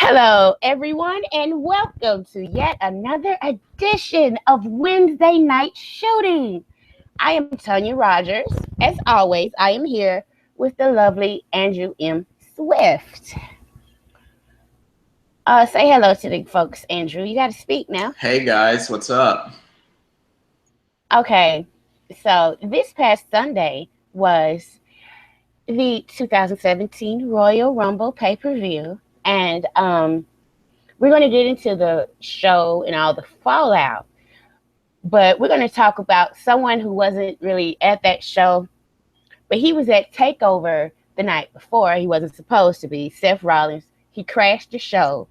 Hello, everyone, and welcome to yet another edition of Wednesday Night Shooting. I am Tonya Rodgers. As always, I am here with the lovely Andrew M. Swift. Say hello to the folks, Andrew. You got to speak now. Hey guys, what's up? Okay, so this past Sunday was the 2017 Royal Rumble pay-per-view, and we're going to get into the show and all the fallout, but we're going to talk about someone who wasn't really at that show, but he was at TakeOver the night before. He wasn't supposed to be. Seth Rollins, he crashed the show,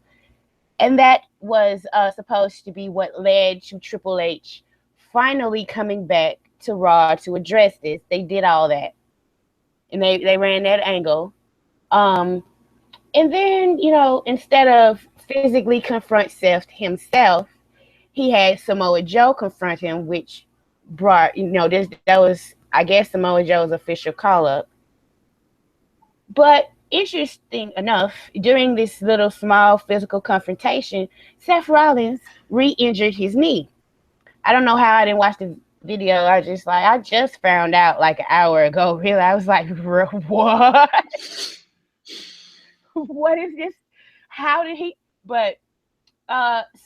and that was supposed to be what led to Triple H finally coming back to Raw to address this. They did all that, and they ran that angle. And then, instead of physically confront Seth himself, he had Samoa Joe confront him, which brought, that was, I guess, Samoa Joe's official call-up. But interesting enough, during this little small physical confrontation, Seth Rollins re-injured his knee. I don't know how I didn't watch the video. I just found out like an hour ago, really. I was like, what? What is this? How did he? But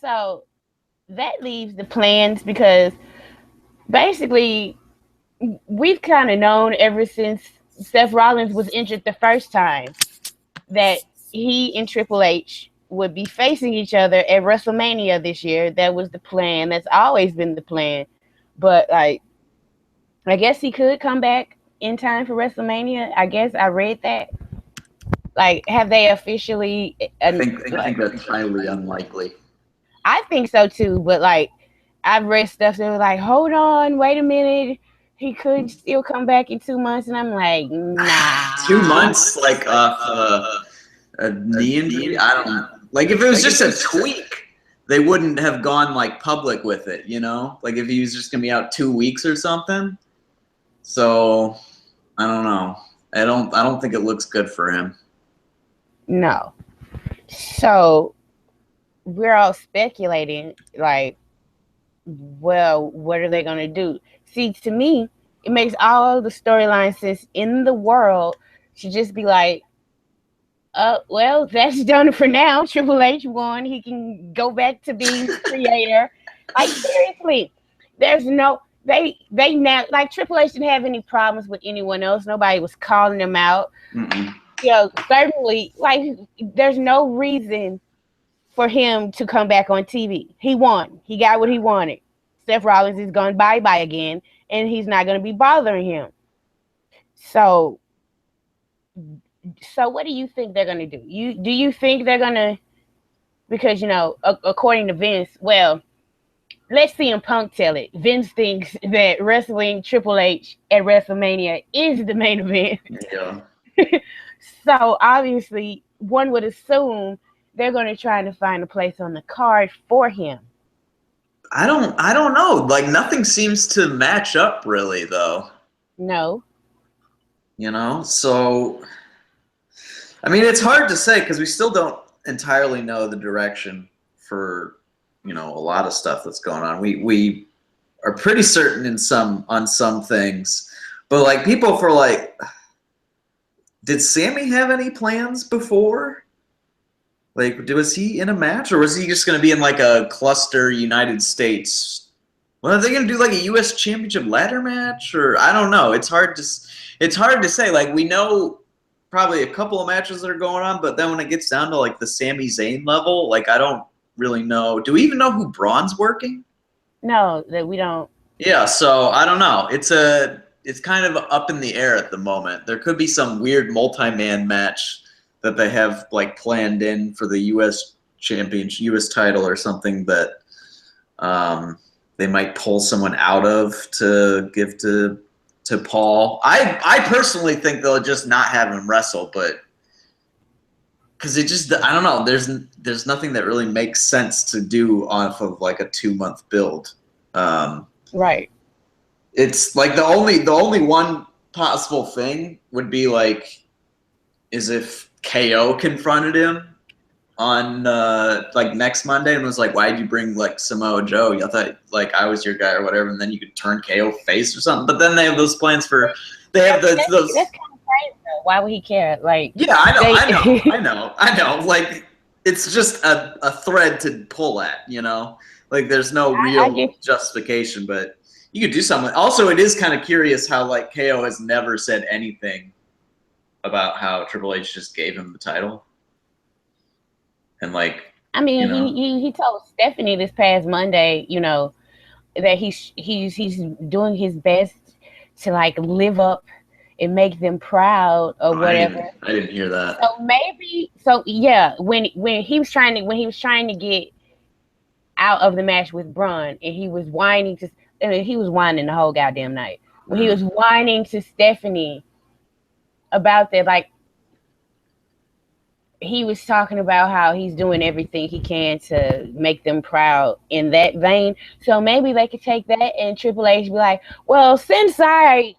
so that leaves the plans, because basically we've kind of known ever since Seth Rollins was injured the first time that he and Triple H would be facing each other at WrestleMania this year. That was the plan. That's always been the plan. But I guess he could come back in time for WrestleMania. I guess I read that. Have they officially? I think that's highly unlikely. I think so too, but I've read stuff that was like, hold on, wait a minute, he could still come back in 2 months, and I'm like, nah. 2 months, a knee injury? I don't know. If it was just a tweak, they wouldn't have gone public with it, if he was just gonna be out 2 weeks or something. So I don't know. I don't think it looks good for him. No. So we're all speculating, well, what are they going to do? See, to me, it makes all the storyline sense in the world to just be well, that's done for now. Triple H won. He can go back to being the creator. Seriously, there's no... They now, Triple H didn't have any problems with anyone else. Nobody was calling them out. Mm-mm. Certainly, there's no reason for him to come back on TV. He won. He got what he wanted. Seth Rollins is going bye-bye again, and he's not going to be bothering him. So what do you think they're going to do? Do you think they're going to, because, according to Vince, well, let's see him Punk tell it. Vince thinks that wrestling Triple H at WrestleMania is the main event. Yeah. So obviously, one would assume they're going to try to find a place on the card for him. I don't know. Nothing seems to match up really, though. No. So I mean, it's hard to say because we still don't entirely know the direction for a lot of stuff that's going on. We are pretty certain on some things, but people for did Sammy have any plans before? Was he in a match, or was he just going to be in a cluster United States? Well, are they going to do a U.S. Championship ladder match, or I don't know. It's hard to say. We know probably a couple of matches that are going on, but then when it gets down to the Sami Zayn level, I don't really know. Do we even know who Braun's working? No, that we don't. Yeah, so I don't know. It's kind of up in the air at the moment. There could be some weird multi-man match that they have planned in for the U.S. Championship, U.S. title or something that they might pull someone out of to give to Paul. I personally think they'll just not have him wrestle, but because I don't know. There's nothing that really makes sense to do off of a 2-month build. Right. It's the only one possible thing would be is if KO confronted him, on like next Monday and was like, "Why'd you bring like Samoa Joe? I thought like I was your guy or whatever, and then you could turn KO face or something." But then they have those plans for those. That's kind of crazy though. Why would he care? Like, Yeah, I know. Like, it's just a thread to pull at, you know. Like, there's no real justification, but you could do something. Also, it is kind of curious how like KO has never said anything about how Triple H just gave him the title. And like, I mean, he told Stephanie this past Monday, you know, that he's doing his best to like live up and make them proud or whatever. I didn't hear that. So yeah, when he was trying to get out of the match with Braun, and he was whining the whole goddamn night. When he was whining to Stephanie about that, like, he was talking about how he's doing everything he can to make them proud in that vein. So maybe they could take that and Triple H be like, well, since I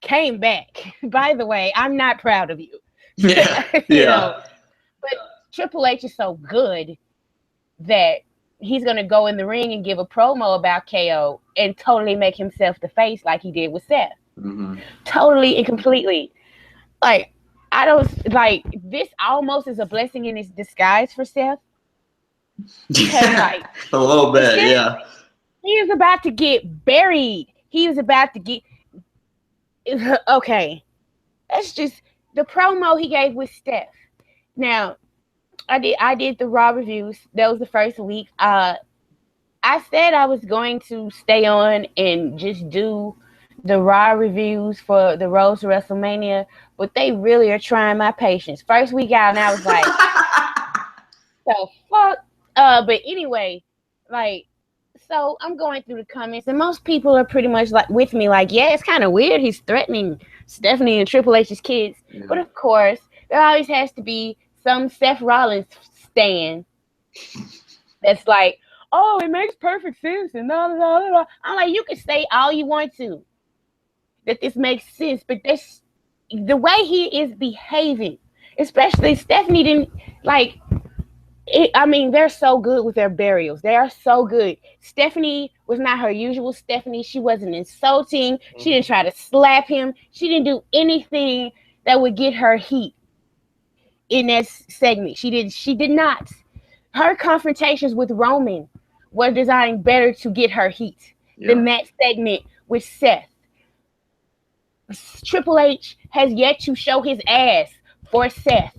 came back, by the way, I'm not proud of you. Yeah. You know, but Triple H is so good that he's going to go in the ring and give a promo about KO and totally make himself the face like he did with Seth. Mm-hmm. Totally and completely. Like, I don't like this. Almost is a blessing in its disguise for Seth. Because, like, a little bit, yeah. He was about to get buried. He was about to get. Okay, that's just the promo he gave with Steph. Now, I did the Raw reviews. That was the first week. I said I was going to stay on and just do the Raw reviews for the Road to WrestleMania, but they really are trying my patience. First week out, and I was like, so fuck. But anyway, like, so I'm going through the comments, and most people are pretty much like with me, like, yeah, it's kind of weird. He's threatening Stephanie and Triple H's kids, but of course, there always has to be some Seth Rollins stan that's like, oh, it makes perfect sense, and blah, blah, blah, blah. I'm like, you can say all you want to that this makes sense, but this, the way he is behaving, especially Stephanie didn't like it. I mean, they're so good with their burials. They are so good. Stephanie was not her usual Stephanie. She wasn't insulting. She didn't try to slap him. She didn't do anything that would get her heat in that segment. She did not. Her confrontations with Roman were designed better to get her heat than that segment with Seth. Triple H has yet to show his ass for Seth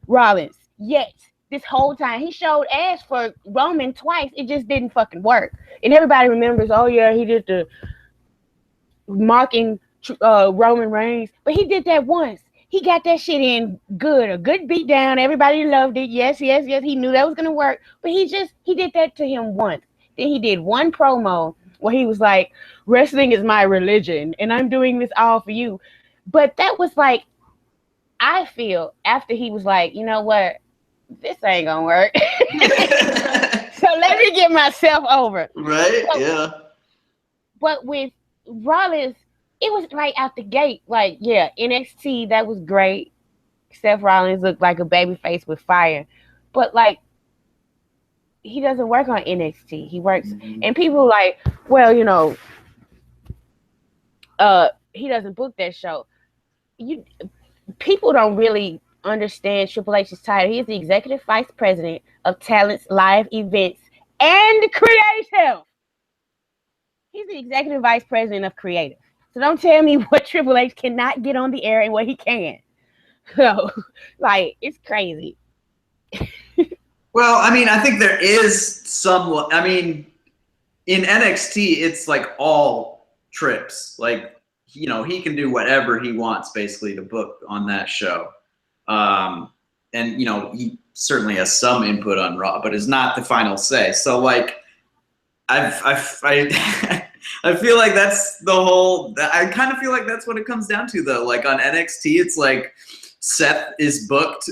Rollins. Yet. This whole time. He showed ass for Roman twice. It just didn't fucking work. And everybody remembers, oh yeah, he did the mocking Roman Reigns. But he did that once. He got that shit in good. A good beat down. Everybody loved it. Yes. He knew that was going to work. But he did that to him once. Then he did one promo where he was like, wrestling is my religion and I'm doing this all for you. But that was like, I feel after he was like, you know what? This ain't gonna work. So let me get myself over. Right? So, yeah. But with Rollins, it was right out the gate. Like, yeah, NXT, that was great. Seth Rollins looked like a baby face with fire. But like, he doesn't work on NXT. He works, and people like, well, you know, he doesn't book that show. People don't really understand Triple H's title. He is the executive vice president of talents, live events, and creative. He's the executive vice president of creative. So don't tell me what Triple H cannot get on the air and what he can. So, like, it's crazy. Well, I mean, I think there is some. I mean, in NXT, it's like all trips. Like, you know, he can do whatever he wants basically to book on that show. And, you know, he certainly has some input on Raw, but is not the final say. So, like, I feel like that's the whole. I kind of feel like that's what it comes down to, though. Like on NXT, it's like Seth is booked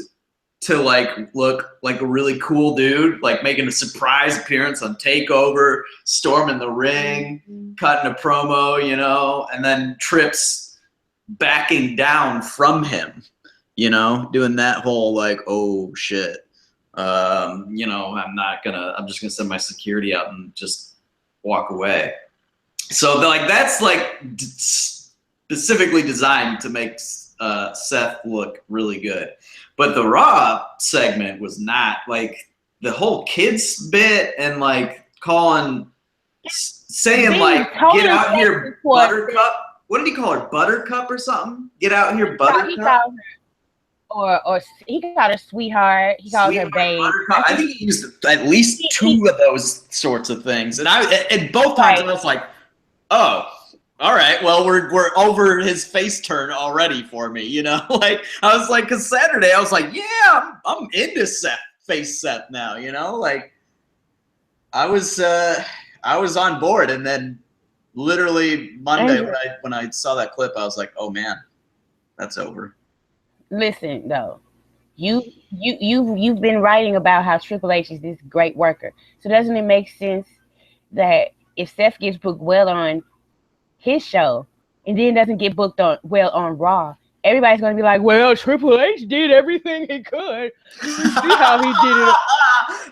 to like look like a really cool dude, like making a surprise appearance on TakeOver, storming the ring, cutting a promo, you know, and then Tripp's backing down from him, you know, doing that whole like, oh shit, You know, I'm just gonna send my security out and just walk away. So like that's like specifically designed to make Seth look really good. But the Raw segment was not. Like the whole kids bit and like saying like, get out here, Buttercup. What did he call her? Buttercup or something? Get out here, Buttercup. Or he called her sweetheart. He called her babe. I think he used at least two of those sorts of things. And both times I was like, oh, all right, well, we're over his face turn already for me, you know? Like, I was like, because Saturday, I was like, yeah, I'm into Seth now, you know? Like, I was on board, and then literally Monday when I saw that clip, I was like, oh, man, that's over. Listen, though, you've been writing about how Triple H is this great worker. So doesn't it make sense that if Seth gets booked well on his show and then doesn't get booked well on Raw, everybody's gonna be like, well, Triple H did everything he could. You see how he did it.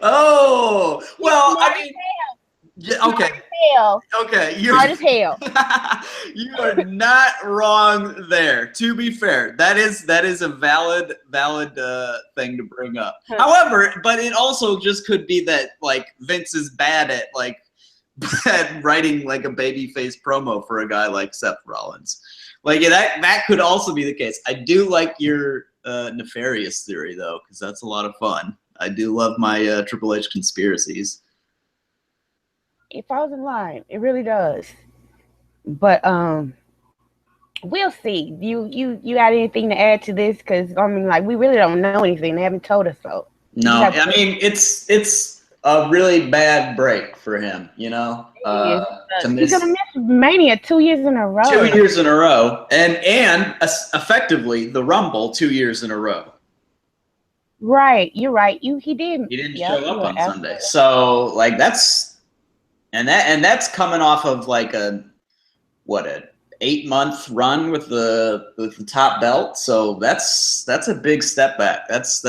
Oh, well, I mean, yeah, okay. Okay, you're hard as hell. You are not wrong there. To be fair, that is a valid thing to bring up. However, but it also just could be that like Vince is bad at writing like a babyface promo for a guy like Seth Rollins. Like that could also be the case. I do like your nefarious theory though, because that's a lot of fun. I do love my Triple H conspiracies. It falls in line. It really does. But we'll see. You got anything to add to this? Because I mean, like, we really don't know anything. They haven't told us so. No, I mean it's a really bad break for him, you know. He's gonna miss Mania 2 years in a row. 2 years in a row, and effectively the Rumble 2 years in a row. Right, you're right. He didn't. He didn't show up on Sunday, so like that's coming off of like an 8-month run with the top belt. So that's a big step back. That's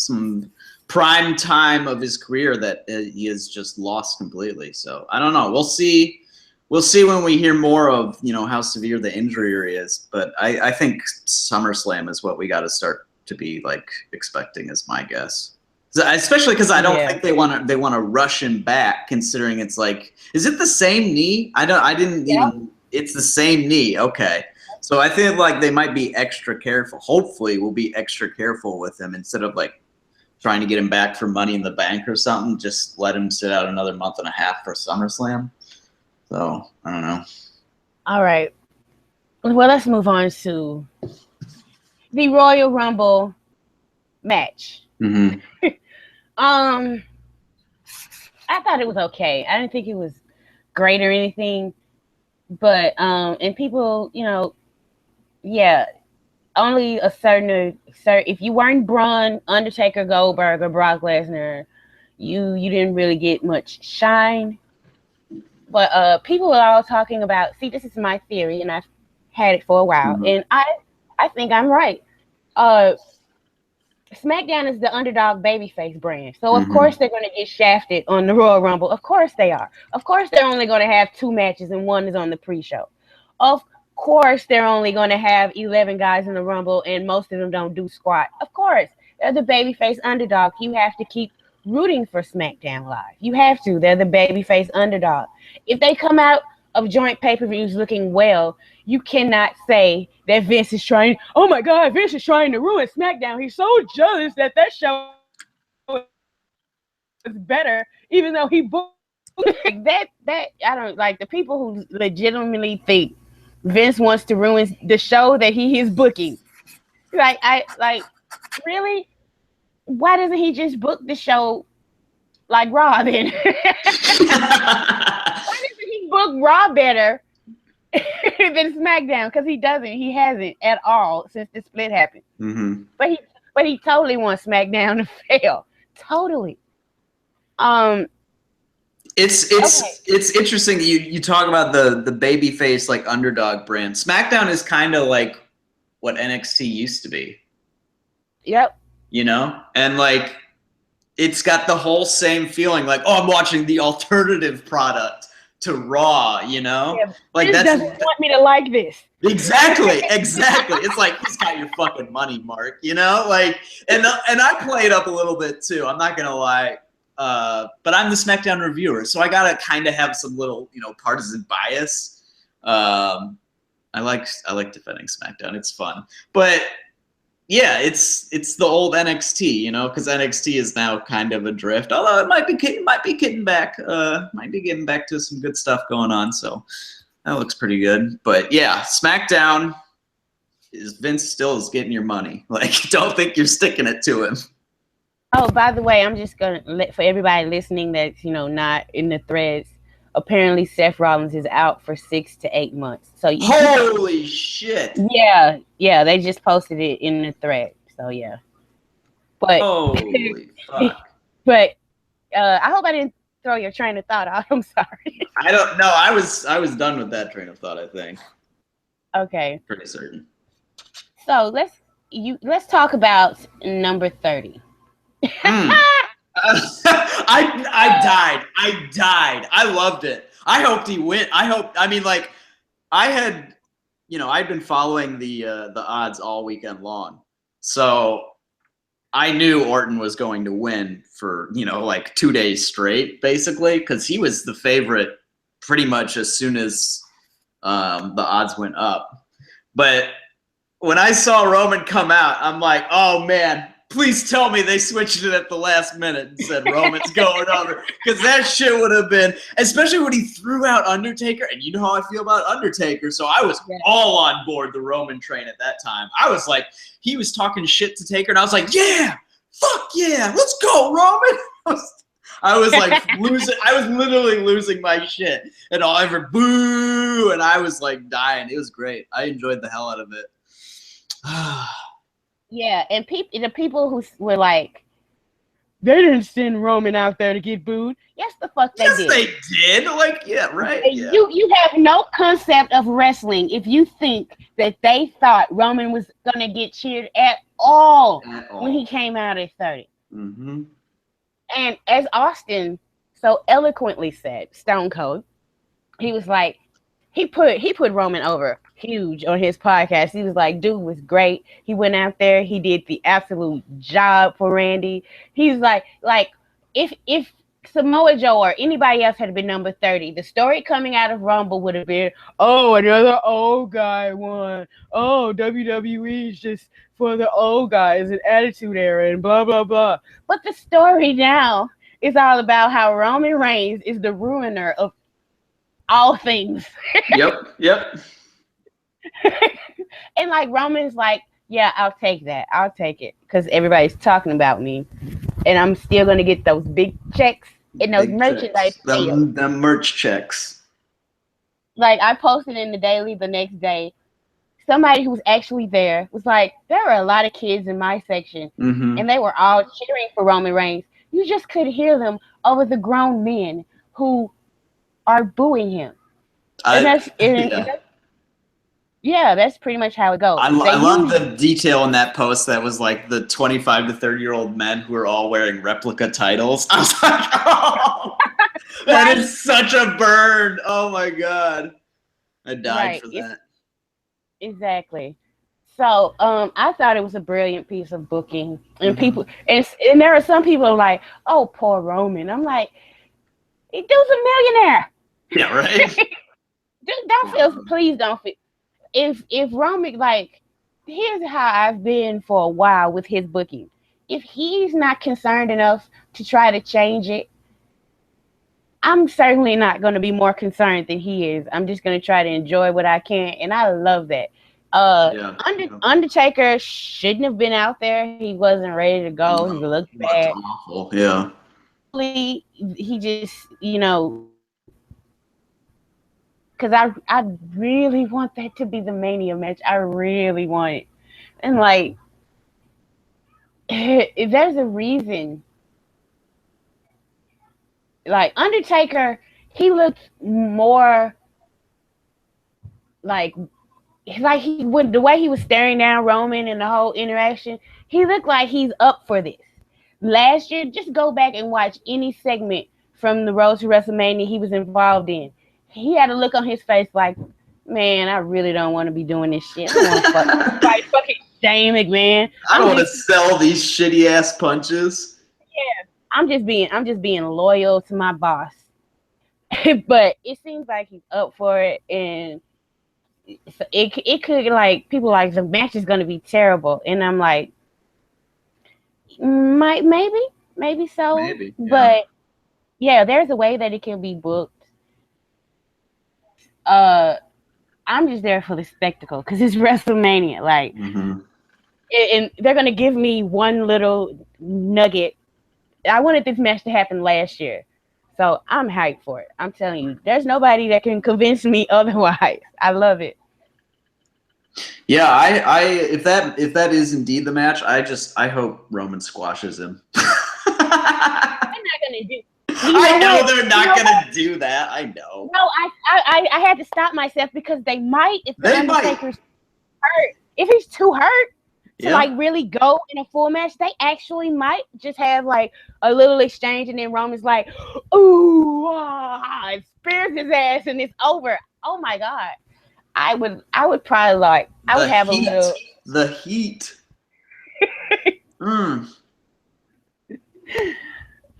some prime time of his career that he has just lost completely. So I don't know. We'll see when we hear more of, you know, how severe the injury is. But I think SummerSlam is what we got to start to be like expecting, is my guess. Especially because I don't think they want to rush him back, considering it's like, is it the same knee? It's the same knee. Okay. So I think like they might be extra careful. Hopefully we'll be extra careful with him instead of like trying to get him back for Money in the Bank or something. Just let him sit out another month and a half for SummerSlam. So I don't know. All right. Well, let's move on to the Royal Rumble match. Mm-hmm. I thought it was okay. I didn't think it was great or anything, but and people, you know, only if you weren't Braun, Undertaker, Goldberg, or Brock Lesnar, you didn't really get much shine. But people are all talking about. See, this is my theory, and I've had it for a while, and I think I'm right. SmackDown is the underdog babyface brand. So, of course, they're going to get shafted on the Royal Rumble. Of course they are. Of course, they're only going to have 2 matches and one is on the pre-show. Of course, they're only going to have 11 guys in the Rumble and most of them don't do squat. Of course, they're the babyface underdog. You have to keep rooting for SmackDown Live. You have to. They're the babyface underdog. If they come out of joint pay-per-views looking well, you cannot say that Vince is trying. Oh my God, Vince is trying to ruin SmackDown. He's so jealous that show is better, even though he booked that. I don't like the people who legitimately think Vince wants to ruin the show that he is booking. Really? Why doesn't he just book the show like Raw then? Why doesn't he book Raw better than SmackDown? Because he doesn't. He hasn't at all since the split happened. Mm-hmm. But he totally wants SmackDown to fail. Totally. It's interesting that you talk about the babyface like underdog brand. SmackDown is kind of like what NXT used to be. Yep. You know, and like it's got the whole same feeling, like, oh, I'm watching the alternative product to Raw, you know? Yeah, Like this doesn't want me to like this. Exactly. It's like, he's got your fucking money, Mark, you know? Like, and I play it up a little bit too. I'm not gonna lie. But I'm the SmackDown reviewer, so I gotta kind of have some little, partisan bias. I like defending SmackDown. It's fun, but yeah, it's the old NXT, because NXT is now kind of adrift. Although it might be getting back to some good stuff going on. So that looks pretty good. But yeah, SmackDown Vince still is getting your money. Like, don't think you're sticking it to him. Oh, by the way, I'm just gonna for everybody listening that's not in the threads. Apparently, Seth Rollins is out for 6 to 8 months. So holy shit! Yeah, they just posted it in the thread. So yeah, but holy fuck! But I hope I didn't throw your train of thought out. I'm sorry. I don't know. I was done with that train of thought, I think. Okay. Pretty certain. So let's talk about number 30. I died. I loved it. I hoped he win. I'd been following the odds all weekend long. So I knew Orton was going to win for, 2 days straight, basically, because he was the favorite pretty much as soon as the odds went up. But when I saw Roman come out, I'm like, oh man, please tell me they switched it at the last minute and said Roman's going over, because that shit would have been, especially when he threw out Undertaker, and you know how I feel about Undertaker, so I was all on board the Roman train at that time. I was like, he was talking shit to Taker, and I was like, yeah, fuck yeah, let's go, Roman. I was like losing. I was literally losing my shit, and Oliver boo, and I was like dying. It was great. I enjoyed the hell out of it. Yeah, and the people who were like, they didn't send Roman out there to get booed. Yes, the fuck they did. Yes, they did. Like, yeah, right. Yeah. You have no concept of wrestling if you think that they thought Roman was gonna get cheered at all when he came out at 30. Mm-hmm. And as Austin so eloquently said, Stone Cold, he was like, he put Roman over huge on his podcast. He was like, dude was great. He went out there, he did the absolute job for Randy. He's like if Samoa Joe or anybody else had been number 30, the story coming out of Rumble would have been, oh, another old guy won. Oh, WWE is just for the old guys and Attitude Era and blah, blah, blah. But the story now is all about how Roman Reigns is the ruiner of all things. Yep. And like Roman's like, yeah, I'll take that. I'll take it because everybody's talking about me, and I'm still gonna get those big checks and those merchandise sales. The merch checks. Like I posted in the daily the next day. Somebody who was actually there was like, there were a lot of kids in my section, and they were all cheering for Roman Reigns. You just could hear them over the grown men who are booing him. That's pretty much how it goes. I love the detail in that post that was like the 25 to 30-year-old men who are all wearing replica titles. I was like, oh, that is such a burn. Oh my God. I died for that. Exactly. So I thought it was a brilliant piece of booking. And people and there are some people like, oh, poor Roman. I'm like, dude's a millionaire. Yeah, right. Please don't feel. If Roman, like, here's how I've been for a while with his booking. If he's not concerned enough to try to change it, I'm certainly not going to be more concerned than he is. I'm just going to try to enjoy what I can, and I love that. Undertaker shouldn't have been out there. He wasn't ready to go. He looked bad. Awful. Yeah. He just, because I really want that to be the Mania match. I really want it. And, like, if there's a reason, like, Undertaker, he looked more like he would, the way he was staring down Roman and the whole interaction, he looked like he's up for this. last year, just go back and watch any segment from the Road to WrestleMania he was involved in. He had a look on his face like, man, I really don't want to be doing this shit. I don't want to fight fucking Shane McMahon. I don't want to sell these shitty ass punches. Yeah, I'm just being loyal to my boss. But it seems like he's up for it, and it could, like, people like the match is gonna be terrible, and I'm like, maybe so, Maybe, yeah. But yeah, there's a way that it can be booked. I'm just there for the spectacle because it's WrestleMania, like, and they're gonna give me one little nugget. I wanted this match to happen last year, so I'm hyped for it. I'm telling you, there's nobody that can convince me otherwise. I love it. Yeah, I if that is indeed the match, I hope Roman squashes him. They're not gonna do. I know they're not gonna do that. I know. No, I had to stop myself because they might if the Undertaker's hurt. If he's too hurt to like really go in a full match, they actually might just have like a little exchange, and then Roman's like, "Ooh, spears his ass, and it's over." Oh my god, I would probably like I would have a little the heat.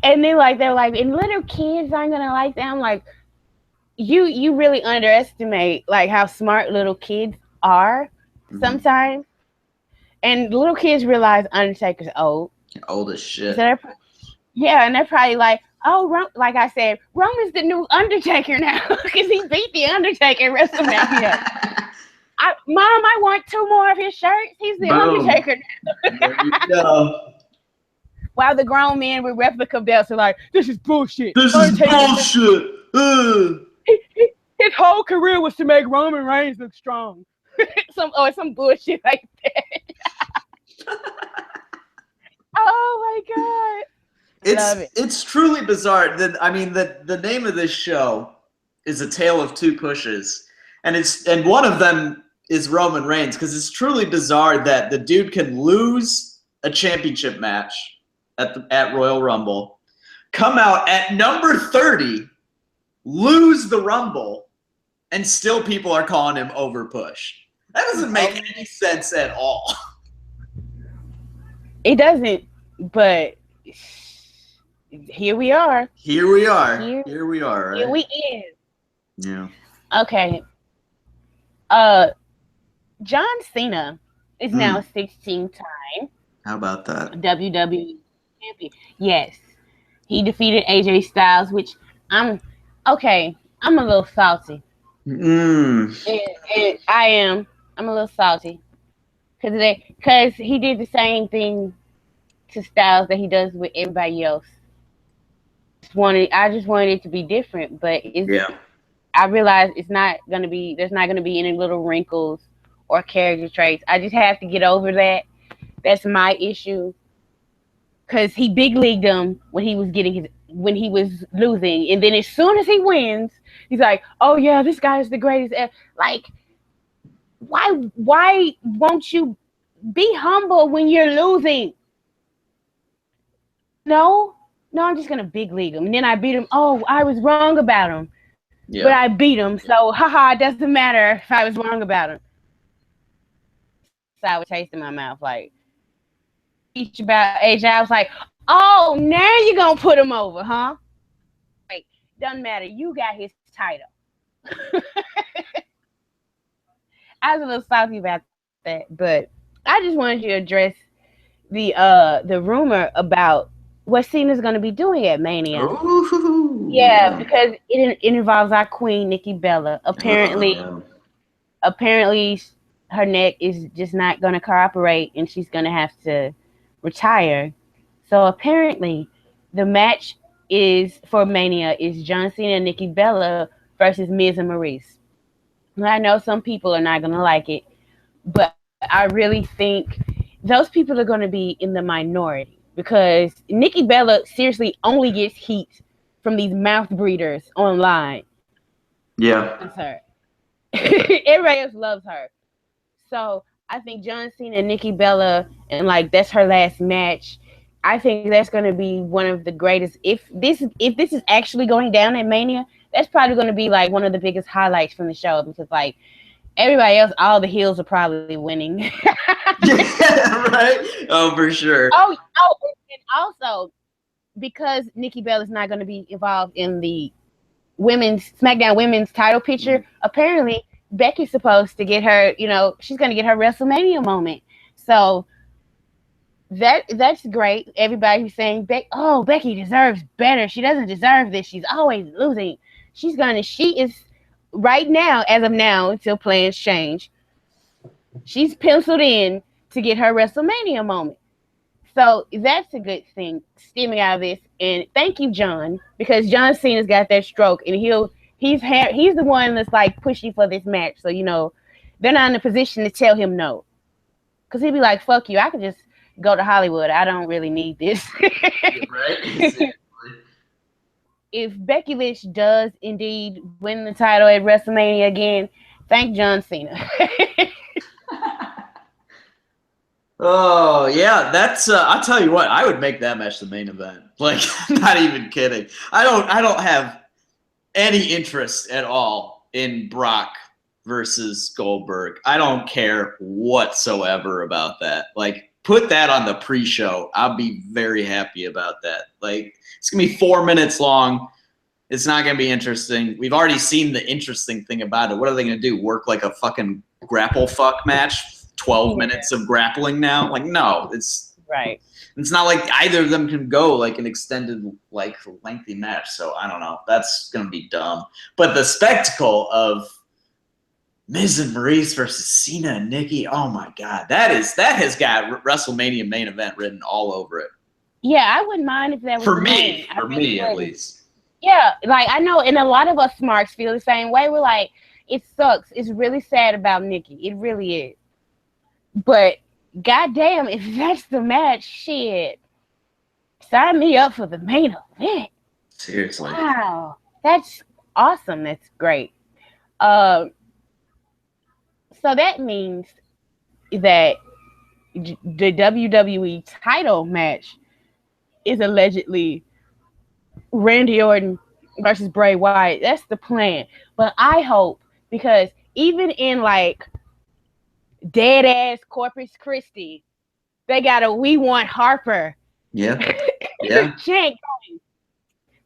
And then like they're like, and little kids aren't gonna like that. I'm like, you really underestimate like how smart little kids are sometimes. And little kids realize Undertaker's old. Old as shit. So and they're probably like, oh, like I said, Roman's the new Undertaker now because he beat the Undertaker at WrestleMania. Mom, I want 2 more of his shirts. He's the Undertaker now. There you go. While the grown men with replica belts are like, this is bullshit. This is bullshit. His whole career was to make Roman Reigns look strong. some bullshit like that. Oh my god. It's truly bizarre. I mean, the name of this show is A Tale of Two Pushes. And one of them is Roman Reigns, because it's truly bizarre that the dude can lose a championship match at Royal Rumble, come out at number 30, lose the Rumble, and still people are calling him overpush. That doesn't make any sense at all. It doesn't, but here we are. Here we are. Here we are, right? Here we is. Yeah. Okay. John Cena is now 16-time. How about that? WWE champion. Yes. He defeated AJ Styles, which I'm a little salty. I am. I'm a little salty. Because he did the same thing to Styles that he does with everybody else. I just wanted it to be different, but I realize there's not gonna be any little wrinkles or character traits. I just have to get over that. That's my issue. Cause he big leagued him when he was losing, and then as soon as he wins, he's like, "Oh yeah, this guy is the greatest." Like, why won't you be humble when you're losing? No, I'm just gonna big league him, and then I beat him. Oh, I was wrong about him, but I beat him, so it doesn't matter if I was wrong about him. Sour taste in my mouth, like. About AJ, I was like, oh, now you're gonna put him over, huh? Like, doesn't matter. You got his title. I was a little salty about that, but I just wanted you to address the rumor about what Cena's gonna be doing at Mania. Ooh. Yeah, because it involves our queen Nikki Bella. Apparently her neck is just not gonna cooperate, and she's gonna have to retire. So apparently the match for Mania is John Cena and Nikki Bella versus Miz and Maurice. I know some people are not going to like it, but I really think those people are going to be in the minority because Nikki Bella seriously only gets heat from these mouth breeders online. Yeah. That's her. Everybody else loves her. So I think John Cena and Nikki Bella, and like that's her last match. I think that's going to be one of the greatest. If this is actually going down at Mania, that's probably going to be like one of the biggest highlights from the show, because like everybody else, all the heels are probably winning. Yeah, right. Oh, for sure. And also because Nikki Bella is not going to be involved in the SmackDown women's title picture. Apparently, Becky's supposed to get her. She's going to get her WrestleMania moment. So that's great. Everybody who's saying Becky deserves better. She doesn't deserve this. She's always losing. She is right now, as of now, until plans change, she's penciled in to get her WrestleMania moment. So that's a good thing stemming out of this. And thank you, John, because John Cena's got that stroke, and he's the one that's like pushing for this match. So they're not in a position to tell him no, because he'd be like, "Fuck you! I could just go to Hollywood. I don't really need this." Right. Exactly. If Becky Lynch does indeed win the title at WrestleMania again, thank John Cena. Oh yeah, that's. I'll tell you what, I would make that match the main event. Like, not even kidding. I don't have any interest at all in Brock versus Goldberg. I don't care whatsoever about that. Like, put that on the pre-show. I'll be very happy about that. Like, it's gonna be 4 minutes long. It's not gonna be interesting. We've already seen the interesting thing about it. What are they gonna do? Work like a fucking grapple fuck match? 12 minutes of grappling now? Like, no, it's right. It's not like either of them can go like an extended, like lengthy match. So I don't know. That's gonna be dumb. But the spectacle of Miz and Maurice versus Cena and Nikki, oh my god, that has got WrestleMania main event written all over it. Yeah, I wouldn't mind if that was for me at least. Yeah, like I know, and a lot of us smarks feel the same way. We're like, it sucks. It's really sad about Nikki. It really is. But goddamn, if that's the match, shit, sign me up for the main event. Seriously. Wow, that's awesome. That's great. So that means that the WWE title match is allegedly Randy Orton versus Bray Wyatt. That's the plan. But I hope, because even in like dead ass Corpus Christi, they got a "We Want Harper." Yeah. Yeah. chant going.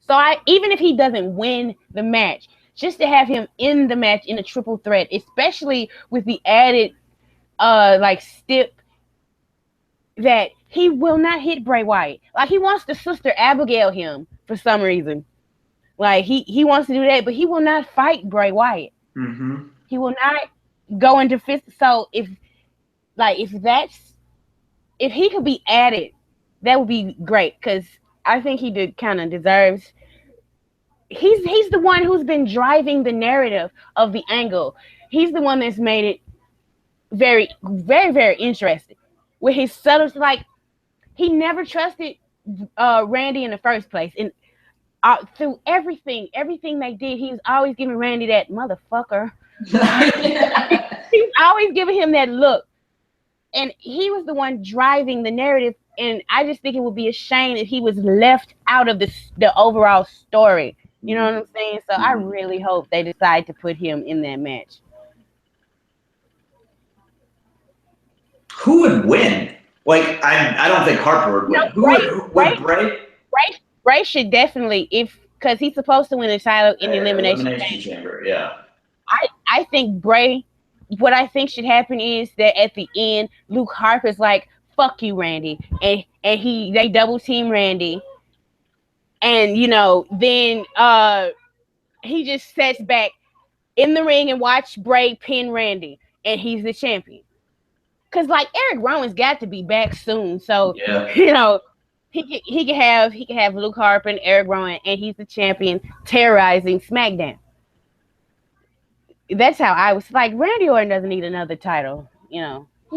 So even if he doesn't win the match, just to have him in the match in a triple threat, especially with the added stip that he will not hit Bray Wyatt. Like, he wants to Sister Abigail him for some reason. Like, he wants to do that, but he will not fight Bray Wyatt. Mm-hmm. He will not go into fist. So if he could be added, that would be great, because I think he kind of deserves. He's the one who's been driving the narrative of the angle. He's the one that's made it very, very, very interesting. With his subtle, like, he never trusted Randy in the first place, and through everything they did, he was always giving Randy that motherfucker. He was always giving him that look, and he was the one driving the narrative. And I just think it would be a shame if he was left out of the overall story. You know what I'm saying? So I really hope they decide to put him in that match. Who would win? Like, I don't think Harper would win. Who would Bray? Bray should definitely, because he's supposed to win the title in the Elimination Chamber. Yeah. I think Bray, what I think should happen is that at the end, Luke Harper's like, "Fuck you, Randy," and they double team Randy, and then he just sits back in the ring and watch Bray pin Randy, and he's the champion. Cause like Eric Rowan's got to be back soon, so yeah. he can have Luke Harper and Eric Rowan, and he's the champion, terrorizing SmackDown. That's how I was like. Randy Orton doesn't need another title, he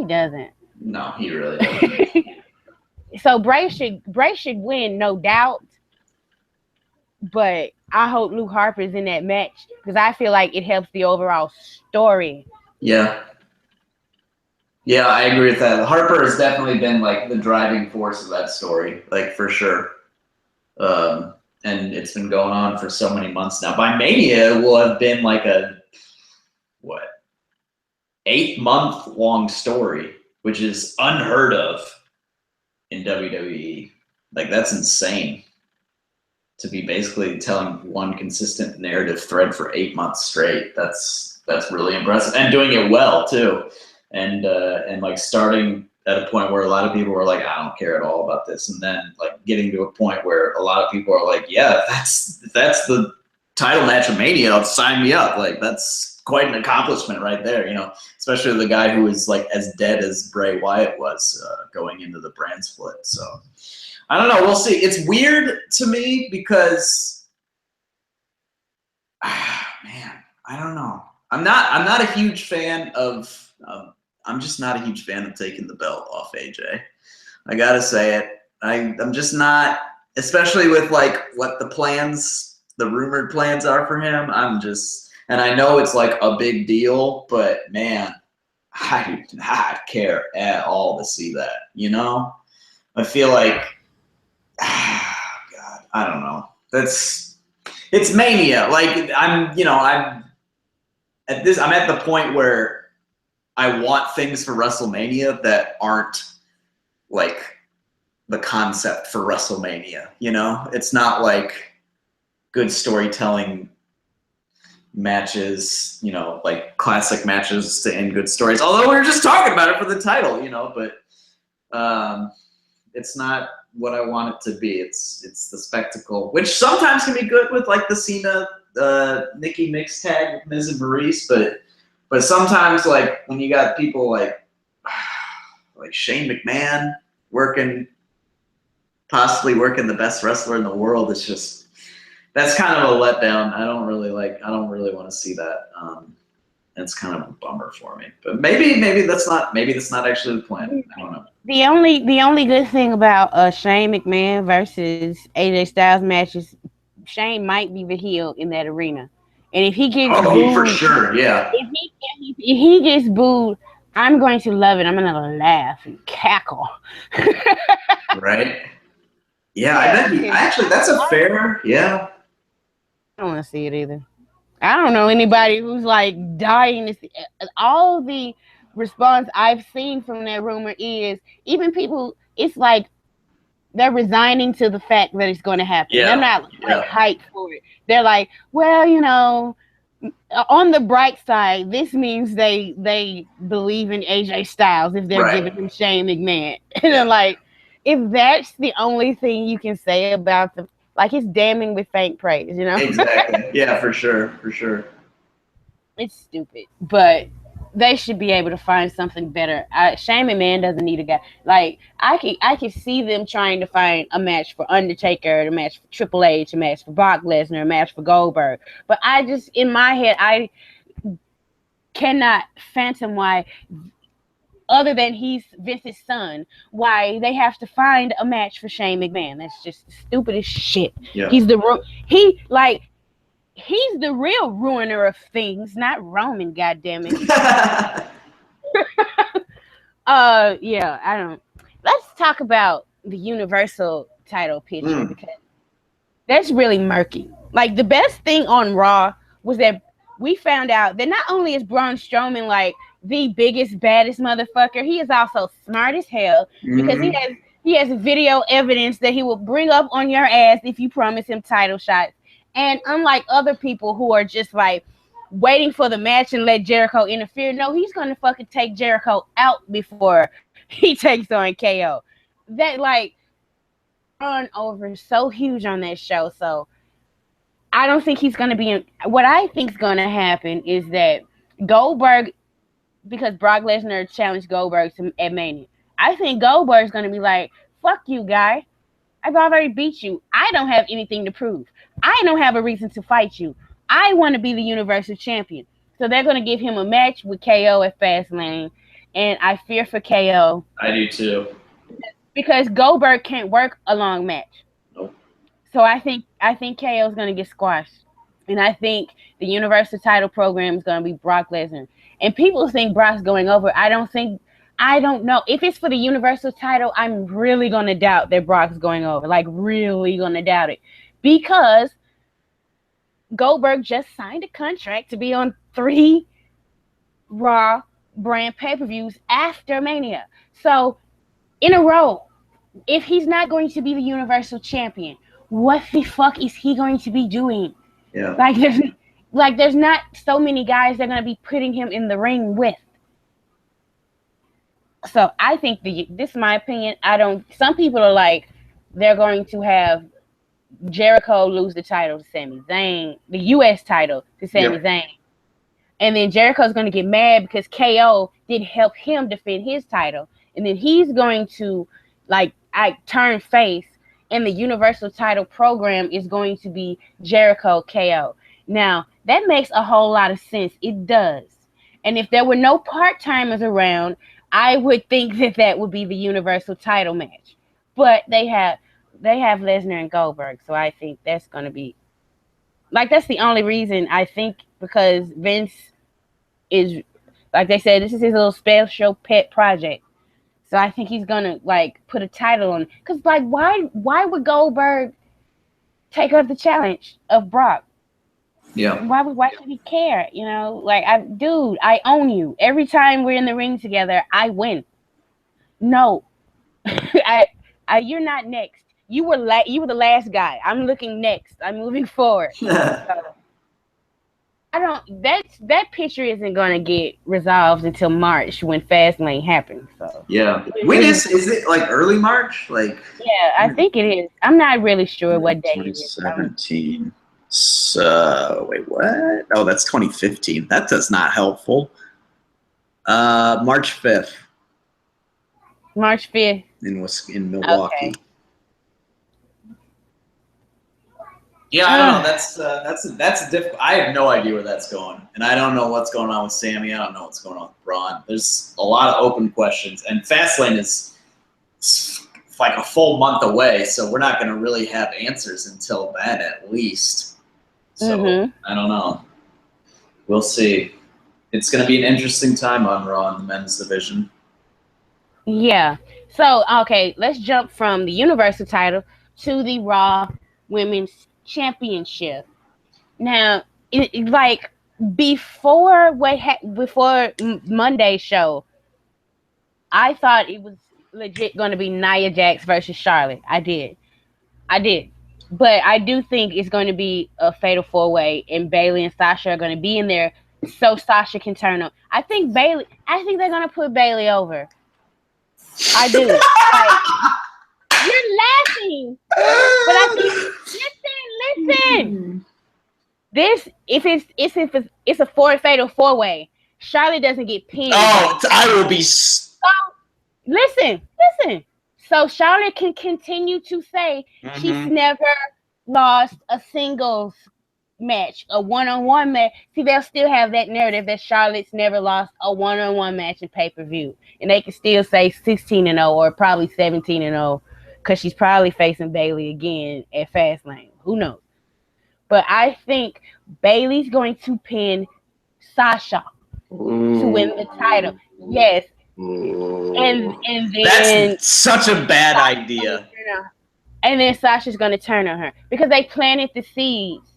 doesn't. No, he really doesn't. So Bray should win, no doubt. But I hope Luke Harper's in that match, because I feel like it helps the overall story. Yeah. Yeah, I agree with that. Harper has definitely been like the driving force of that story, like for sure. And it's been going on for so many months now. By Mania, it will have been like a 8-month long story, which is unheard of in WWE. Like that's insane to be basically telling one consistent narrative thread for 8 months straight. That's really impressive, and doing it well too, and like starting at a point where a lot of people were like, I don't care at all about this, and then like getting to a point where a lot of people are like, yeah, that's the title match of Mania, sign me up. Like that's quite an accomplishment right there, you know, especially the guy who was like as dead as Bray Wyatt was going into the brand split. So I don't know. We'll see. It's weird to me because, man, I don't know. I'm not a huge fan of. I'm just not a huge fan of taking the belt off AJ. I gotta say it. I'm just not, especially with like what the rumored plans are for him. And I know it's like a big deal, but man, I do not care at all to see that. You know, I feel like. God, I don't know. It's Mania. Like I'm at the point where I want things for WrestleMania that aren't like the concept for WrestleMania. You know, it's not like good storytelling matches, you know, like classic matches to end good stories. Although we were just talking about it for the title, you know, but it's not what I want it to be. It's the spectacle, which sometimes can be good with like the Cena Nikki mix tag with Miz and Maurice, but sometimes like when you got people like Shane McMahon possibly working the best wrestler in the world, it's just that's kind of a letdown. I don't really want to see that. It's kind of a bummer for me. But maybe that's not actually the plan. I don't know. The only good thing about Shane McMahon versus AJ Styles match is Shane might be the heel in that arena, and if he gets booed, for sure, yeah. If he gets booed, I'm going to love it. I'm going to laugh and cackle. Right? Yeah, I bet actually that's a fair, yeah. I don't want to see it either. I don't know anybody who's like dying to see. All the response I've seen from that rumor is even people, it's like they're resigning to the fact that it's going to happen. Yeah. They're not like hyped for it. They're like, well, you know, on the bright side, this means they believe in AJ Styles if they're giving him Shane McMahon. And they're like, if that's the only thing you can say about the, like, it's damning with faint praise, you know? Exactly. Yeah, for sure. It's stupid, but they should be able to find something better. Shane McMahon doesn't need a guy. Like, I can see them trying to find a match for Undertaker, a match for Triple H, a match for Brock Lesnar, a match for Goldberg. But I just, in my head, I cannot fathom why, other than he's Vince's son, why they have to find a match for Shane McMahon. That's just stupid as shit. Yeah. He's the real ruiner of things, not Roman, goddammit. Yeah, I don't. Let's talk about the Universal title picture because that's really murky. Like, the best thing on Raw was that we found out that not only is Braun Strowman like the biggest, baddest motherfucker, he is also smart as hell because he has video evidence that he will bring up on your ass if you promise him title shots. And unlike other people who are just like waiting for the match and let Jericho interfere, no, he's gonna fucking take Jericho out before he takes on KO. That like turnover so huge on that show. So I don't think he's gonna be in. What I think is gonna happen is that Goldberg, because Brock Lesnar challenged Goldberg at Mania, I think Goldberg's gonna be like, "Fuck you, guy. I've already beat you. I don't have anything to prove. I don't have a reason to fight you. I want to be the Universal Champion." So they're going to give him a match with KO at Fastlane. And I fear for KO. I do too. Because Goldberg can't work a long match. Nope. So I think KO is going to get squashed. And I think the Universal title program is going to be Brock Lesnar. And people think Brock's going over. I I don't know. If it's for the Universal title, I'm really going to doubt that Brock's going over. Like, really going to doubt it. Because Goldberg just signed a contract to be on 3 Raw brand pay-per-views after Mania. So, in a row, if he's not going to be the Universal Champion, what the fuck is he going to be doing? Yeah. There's not so many guys they're going to be putting him in the ring with. So I think this is my opinion. Some people are like, they're going to have Jericho lose the title to Sami Zayn, the U.S. title to Sami Zayn. And then Jericho's going to get mad because KO didn't help him defend his title. And then he's going to, turn face, and the Universal title program is going to be Jericho KO. Now, that makes a whole lot of sense. It does. And if there were no part-timers around, I would think that would be the Universal title match. But they have Lesnar and Goldberg, so I think that's going to be... that's the only reason, I think, because Vince is, like they said, this is his little special pet project. So I think he's going to, put a title on... Because, why would Goldberg take up the challenge of Brock? Yeah. Why should he care? I own you. Every time we're in the ring together, I win. No, you're not next. You were the last guy. I'm looking next. I'm moving forward. That picture isn't gonna get resolved until March when Fastlane happens. So yeah. When is it early March? Yeah, I think it is. I'm not really sure what day it is. 2017. So wait, what? Oh, that's 2015. That does not helpful. March 5th. March 5th. In Milwaukee. Okay. Yeah, I don't know. That's difficult. I have no idea where that's going, and I don't know what's going on with Sammy. I don't know what's going on with Braun. There's a lot of open questions, and Fastlane is a full month away, so we're not going to really have answers until then, at least. So I don't know. We'll see. It's going to be an interesting time on Raw in the men's division. Yeah. So, okay, let's jump from the Universal title to the Raw Women's Championship. Now, before Monday's show, I thought it was legit going to be Nia Jax versus Charlotte. I did. But I do think it's going to be a fatal 4-way, and Bayley and Sasha are going to be in there so Sasha can turn on. I think they're going to put Bayley over. I do. You're laughing. But I think, listen. This, if it's a fatal 4-way, Charlotte doesn't get pinned. Oh, I will be... Listen. So Charlotte can continue to say she's never lost a singles match, a one-on-one match. See, they'll still have that narrative that Charlotte's never lost a one-on-one match in pay-per-view. And they can still say 16-0 or probably 17-0 because she's probably facing Bayley again at Fastlane. Who knows? But I think Bayley's going to pin Sasha to win the title. Yes. And then that's such a bad idea. And then Sasha's going to turn on her because they planted the seeds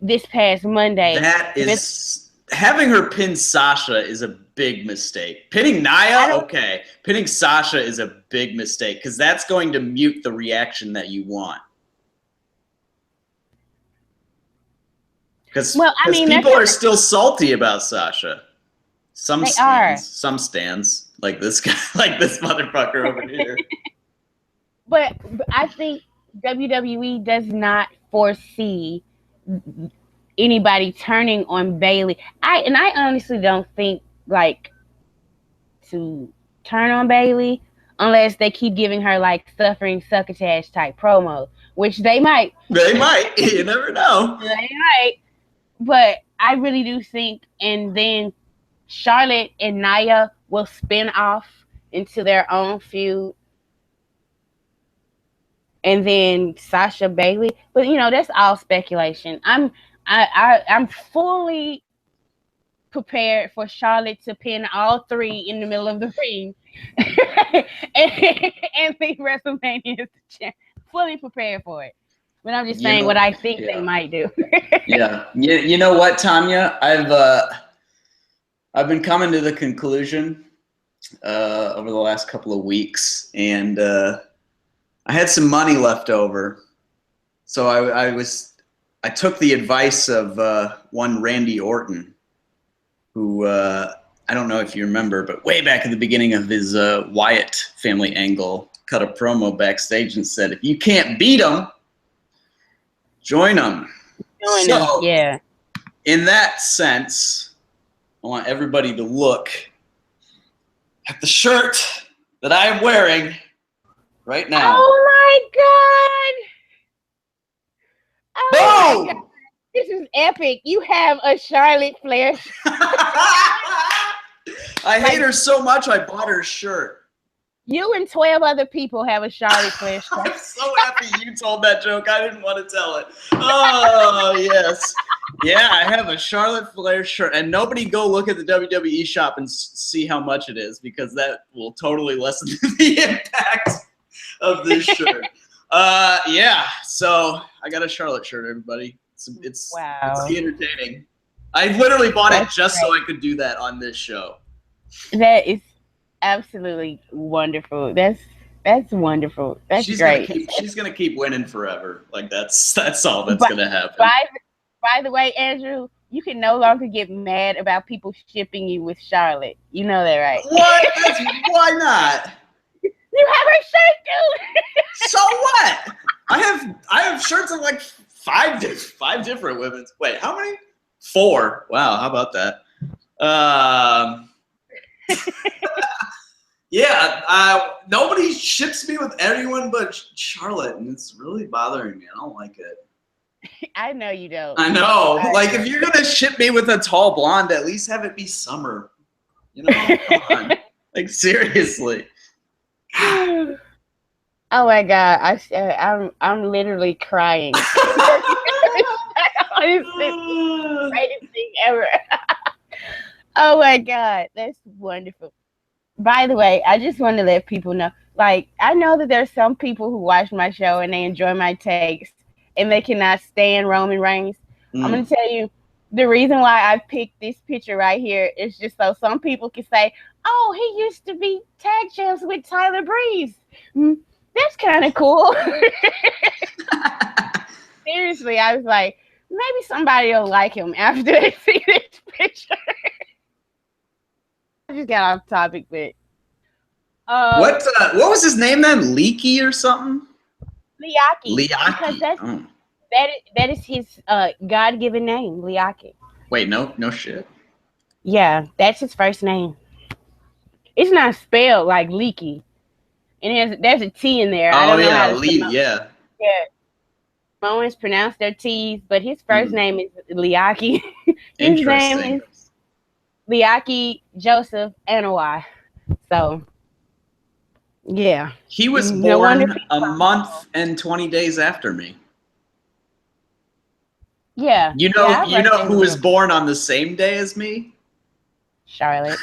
this past Monday. That is having her pin Sasha is a big mistake. Pinning Nia, okay. Pinning Sasha is a big mistake because that's going to mute the reaction that you want. Because people are still salty about Sasha. Some stands, like this guy, like this motherfucker over here. But I think WWE does not foresee anybody turning on Bayley. I honestly don't think to turn on Bayley unless they keep giving her suffering succotash type promos, which they might. They might. You never know. They might. But I really do think, and then Charlotte and Nia will spin off into their own feud. And then Sasha Bayley. But that's all speculation. I'm fully prepared for Charlotte to pin all three in the middle of the ring, and think WrestleMania is fully prepared for it. But I'm just saying what I think they might do. Yeah. You know what, Tonya? I've been coming to the conclusion over the last couple of weeks, and I had some money left over, so I took the advice of one Randy Orton, who I don't know if you remember, but way back at the beginning of his Wyatt family angle, cut a promo backstage and said, "If you can't beat them, join them." So, yeah. In that sense, I want everybody to look at the shirt that I am wearing right now. Oh my God! Oh Boom! my God. This is epic. You have a Charlotte Flair shirt. I hate her so much, I bought her shirt. You and 12 other people have a Charlotte Flair shirt. I'm so happy you told that joke. I didn't want to tell it. Oh, yes. Yeah, I have a Charlotte Flair shirt. And nobody go look at the WWE shop and see how much it is, because that will totally lessen the impact of this shirt. Yeah, so I got a Charlotte shirt, everybody. It's entertaining. I literally bought it just so I could do that on this show. That is absolutely wonderful. That's wonderful. That's great. She's gonna keep winning forever. Like that's all that's gonna happen. By the way, Andrew, you can no longer get mad about people shipping you with Charlotte. You know that, right? What? Why not? You have her shirt, dude. So what? I have shirts of like five different women's. Wait, how many? 4. Wow, how about that? Yeah, nobody ships me with anyone but Charlotte, and it's really bothering me. I don't like it. I know you don't. I know. Like, if you're gonna ship me with a tall blonde, at least have it be summer. You know? Come on. Like, seriously. Oh my God, I'm literally crying. Greatest thing ever. Oh my God, that's wonderful. By the way, I just want to let people know, like, I know that there's some people who watch my show and they enjoy my takes and they cannot stand Roman Reigns. I'm going to tell you, the reason why I picked this picture right here is just so some people can say, oh, he used to be tag champs with Tyler Breeze. That's kind of cool. Seriously, I was like, maybe somebody will like him after they see this picture. I just got off topic, but what was his name then? Leaky or something? Liaki. Liaki. Because that is his God-given name, Liaki. Wait, no shit. Yeah, that's his first name. It's not spelled like leaky, and there's a T in there. Oh, I don't know how to yeah. Yeah. Samoans pronounce their T's, but his first name is Liaki. His name is Liaki Joseph Anawai. So, yeah. He was born a month and 20 days after me. Yeah. You know who was born on the same day as me? Charlotte.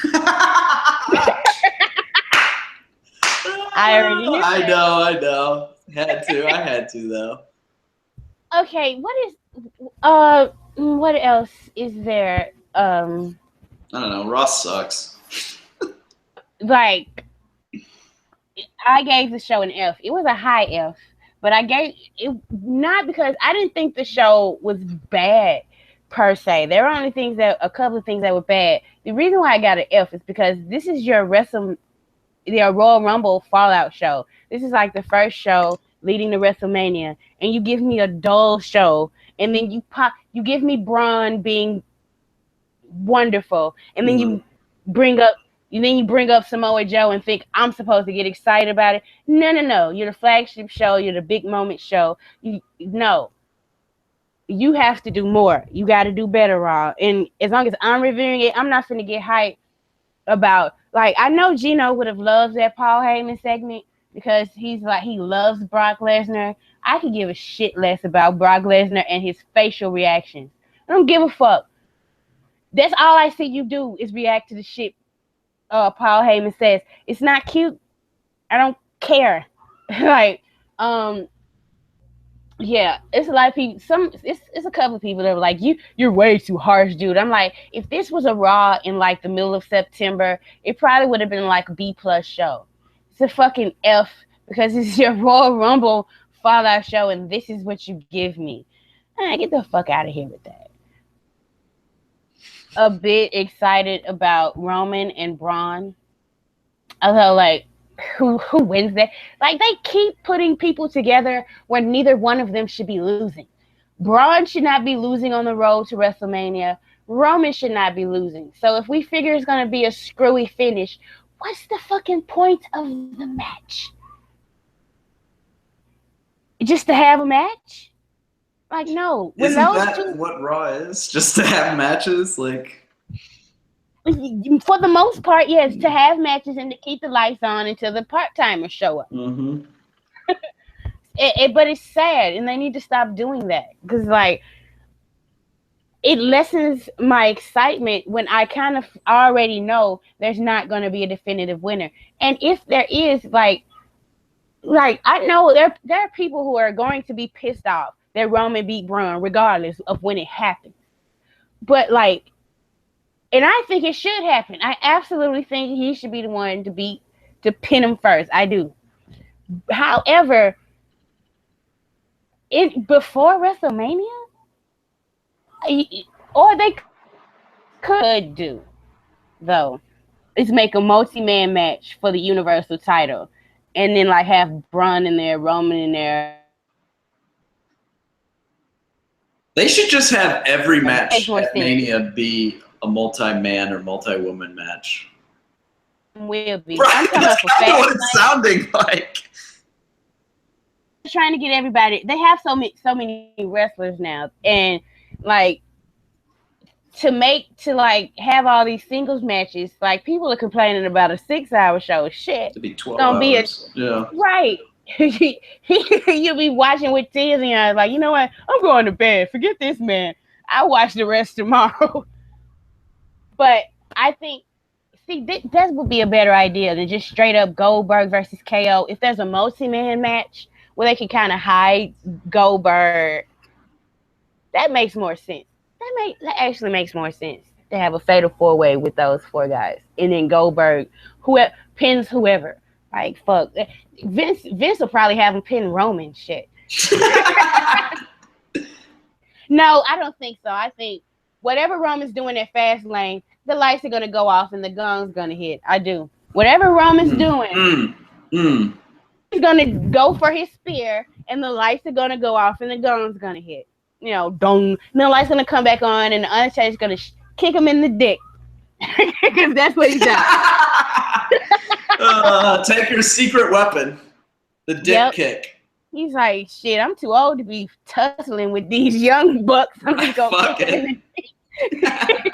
I already knew I know. I had to though. Okay, what else is there? I don't know. Ross sucks. Like, I gave the show an F. It was a high F, but I gave it not because I didn't think the show was bad per se. There were only a couple of things that were bad. The reason why I got an F is because this is your Royal Rumble Fallout show. This is like the first show leading to WrestleMania, and you give me a dull show, and then you give me Braun being wonderful, and then you bring up Samoa Joe and think I'm supposed to get excited about it. No. You're the flagship show. You're the big moment show. You have to do more. You got to do better, Raw. And as long as I'm reviewing it, I'm not finna get hyped about, like, I know Gino would have loved that Paul Heyman segment because he loves Brock Lesnar. I could give a shit less about Brock Lesnar and his facial reactions. I don't give a fuck. That's all I see you do is react to the shit Paul Heyman says. It's not cute. I don't care. Like, yeah, it's a lot of people. It's a couple of people that were like, you're way too harsh, dude. I'm like, if this was a Raw in like the middle of September, it probably would have been like a B+ show. It's a fucking F because it's your Royal Rumble Fallout show, and this is what you give me. Get the fuck out of here with that. A bit excited about Roman and Braun. Although, like, who wins that? Like, they keep putting people together where neither one of them should be losing. Braun should not be losing on the road to WrestleMania. Roman should not be losing. So if we figure it's going to be a screwy finish, what's the fucking point of the match? Just to have a match? Like, no. Isn't that what Raw is? Just to have matches? Like, for the most part, yes, to have matches and to keep the lights on until the part-timers show up. mm-hmm. But it's sad, and they need to stop doing that. Because, like, it lessens my excitement when I kind of already know there's not going to be a definitive winner. And if there is, like I know there are people who are going to be pissed off that Roman beat Braun regardless of when it happens. But, like, and I think it should happen. I absolutely think he should be the one to pin him first. I do. However, before WrestleMania, or they could do, though, is make a multi-man match for the Universal title, and then like have Braun in there, Roman in there. They should just have every match at Mania be a multi-man or multi-woman match. Will be. Right, I'm talking that's about kind of what it's sounding like. Trying to get everybody. They have so many wrestlers now, and like to have all these singles matches. Like, people are complaining about a 6-hour show. Shit, to be 12 hours. Yeah. Right. You'll be watching with tears in your eyes, like, you know what? I'm going to bed. Forget this man. I'll watch the rest tomorrow. But I think, that would be a better idea than just straight up Goldberg versus KO. If there's a multi-man match where they can kind of hide Goldberg, that makes more sense. That actually makes more sense to have a fatal 4-way with those 4 guys, and then Goldberg pins whoever. Like, fuck, Vince will probably have him pin Roman. Shit. No, I don't think so. I think whatever Roman's doing at Fastlane, the lights are gonna go off and the gun's gonna hit. I do. Whatever Roman's doing, he's gonna go for his spear, and the lights are gonna go off and the gun's gonna hit. You know, dong. And the lights gonna come back on, and the Undertaker's gonna kick him in the dick. Because that's what he does. Taker's secret weapon, the dick kick. He's like, shit, I'm too old to be tussling with these young bucks. I'm just gonna kick him in the dick.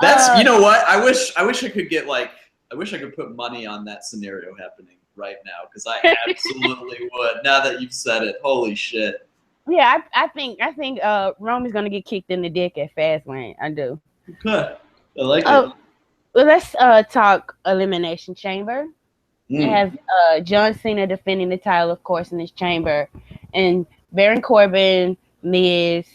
That's, you know what? I wish I could get I wish I could put money on that scenario happening right now, because I absolutely would. Now that you've said it, holy shit. Yeah, I think Roman's gonna get kicked in the dick at Fastlane. I do. Okay, I like it. Well, let's talk Elimination Chamber. It has John Cena defending the title, of course, in this chamber, and Baron Corbin, Miz,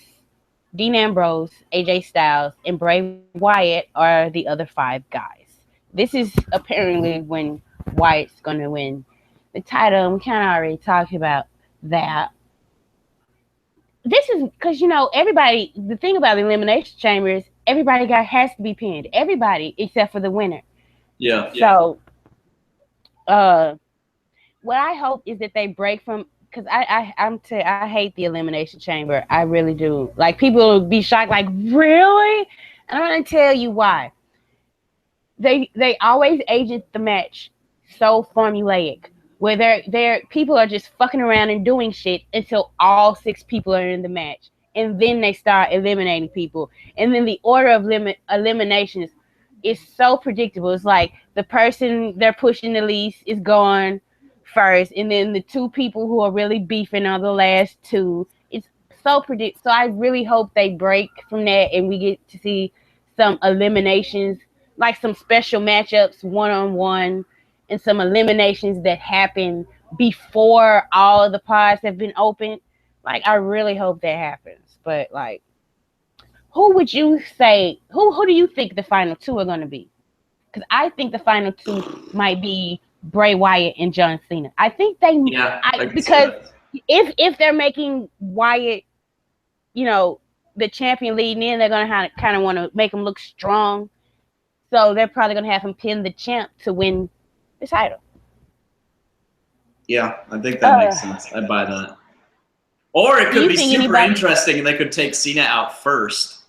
Dean Ambrose, AJ Styles, and Bray Wyatt are the other 5 guys. This is apparently when Wyatt's going to win the title, and we kind of already talked about that. This is because, everybody, the thing about the Elimination Chamber is everybody has to be pinned. Everybody except for the winner. Yeah. So, what I hope is that they break from, because I hate the Elimination Chamber. I really do. Like, people will be shocked, like, really? And I'm going to tell you why. They always agent the match so formulaic, where people are just fucking around and doing shit until all 6 people are in the match, and then they start eliminating people, and then the order of eliminations is so predictable. It's like the person they're pushing the least is gone first, and then the 2 people who are really beefing are the last 2. It's So I really hope they break from that and we get to see some eliminations, like some special matchups, one-on-one, and some eliminations that happen before all of the pods have been opened. Like, I really hope that happens. But like, who would you say? Who do you think the final two are going to be? Because I think the final two might be Bray Wyatt and John Cena. I think they. Yeah. Because if they're making Wyatt, you know, the champion leading in, they're gonna kind of want to make him look strong. So they're probably gonna have him pin the champ to win the title. Yeah, I think that makes sense. I buy that. Or it could be super interesting and they could take Cena out first.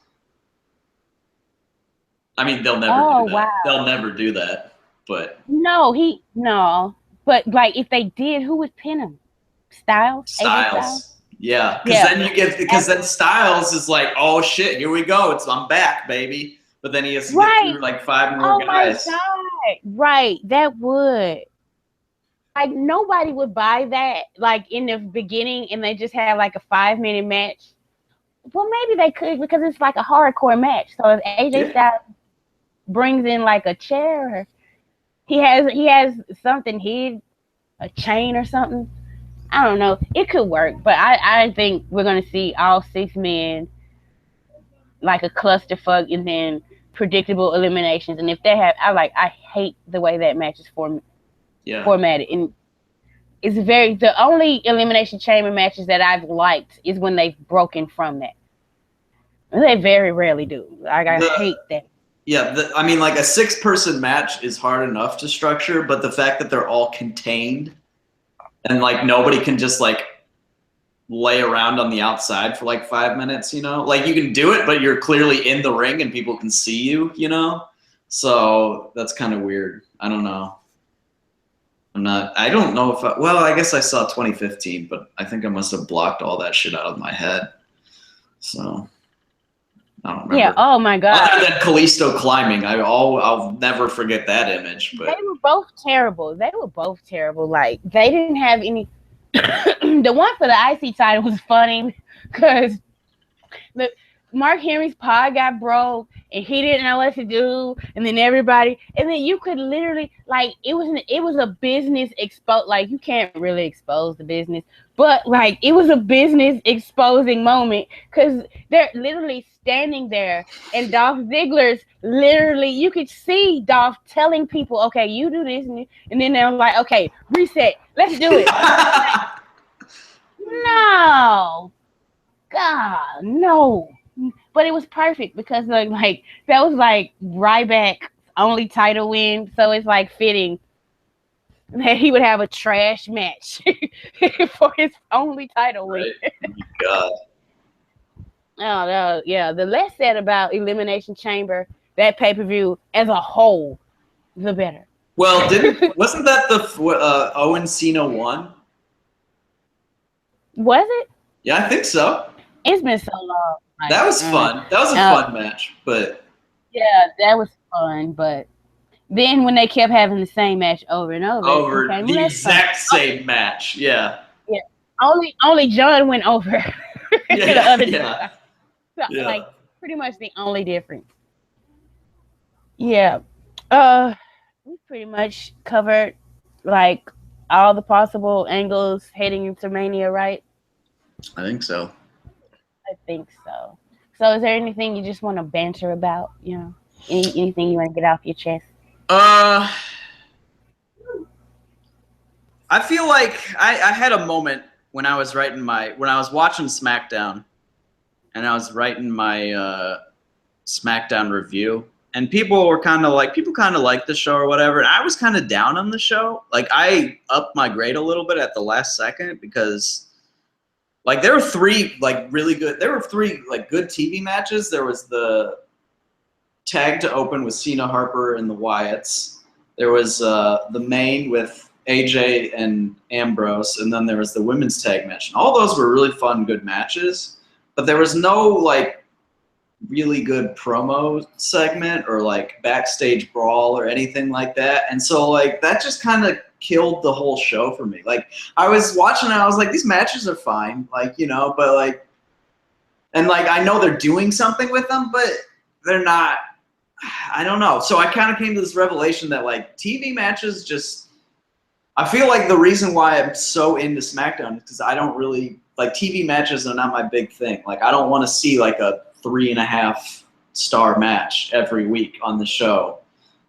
I mean, they'll never do that. Wow. They'll never do that. But no. But like, if they did, who would pin him? Styles. Yeah, because then Styles is like, oh shit, here we go. I'm back, baby. But then he has to get through like 5 more guys. My God. Right, that would. Like, nobody would buy that, like, in the beginning, and they just have like a 5-minute match. Well, maybe they could, because it's like a hardcore match. So if AJ Styles brings in like a chair, he has something hid, a chain or something. I don't know. It could work, but I think we're gonna see all 6 men like a clusterfuck, and then predictable eliminations. And if they have, I hate the way that match is formatted. And it's the only elimination chamber matches that I've liked is when they've broken from that. And they very rarely do. Like, I hate that. Yeah, I mean, like, a 6-person match is hard enough to structure, but the fact that they're all contained and like nobody can just like lay around on the outside for like 5 minutes, you know? Like, you can do it, but you're clearly in the ring and people can see you, you know? So that's kind of weird. I don't know. I don't know if I guess I saw 2015, but I think I must have blocked all that shit out of my head. So I don't remember. Yeah, oh my God. Other than Kalisto climbing, I'll never forget that image. But they were both terrible. Like, they didn't have any. The one for the IC title was funny because Mark Henry's pod got broke and he didn't know what to do, and then you could literally, like, it was a business like, you can't really expose the business, but like, it was a business exposing moment because they're literally standing there, and Dolph Ziggler's literally, you could see Dolph telling people, okay, you do this, and then they're like, okay, reset, let's do it. No, God, no. But it was perfect because like that was like Ryback's only title win, so it's like fitting that he would have a trash match for his only title win. God. Oh no, yeah. The less said about Elimination Chamber, that pay-per-view as a whole, the better. Well, wasn't that the Owen Cena won? Was it? Yeah, I think so. It's been so long. Like, that was fun. That was a fun match, but yeah, that was fun. But then when they kept having the same match over and over, the exact same match, yeah. Only John went over. The other time. So, like, pretty much the only difference. Yeah, we pretty much covered like all the possible angles heading into Mania, right? I think so. So is there anything you just want to banter about? You know, anything you want to get off your chest? I feel like I had a moment when I was watching SmackDown, and I was writing my SmackDown review, and people kind of liked the show or whatever, and I was kind of down on the show. Like, I upped my grade a little bit at the last second because, like, there were three good TV matches. There was the tag to open with Cena, Harper, and the Wyatts. There was the main with AJ and Ambrose, and then there was the women's tag match. And all those were really fun, good matches, but there was no like really good promo segment or like backstage brawl or anything like that. And so like that just kind of killed the whole show for me. Like, I was watching it, I was like, these matches are fine, like, you know, but like And like I know they're doing something with them, but they're not. I don't know. So I kind of came to this revelation that like TV matches just. I feel like the reason why I'm so into SmackDown is because I don't really like TV matches are not my big thing. Like I don't want to see like a 3.5-star match every week on the show.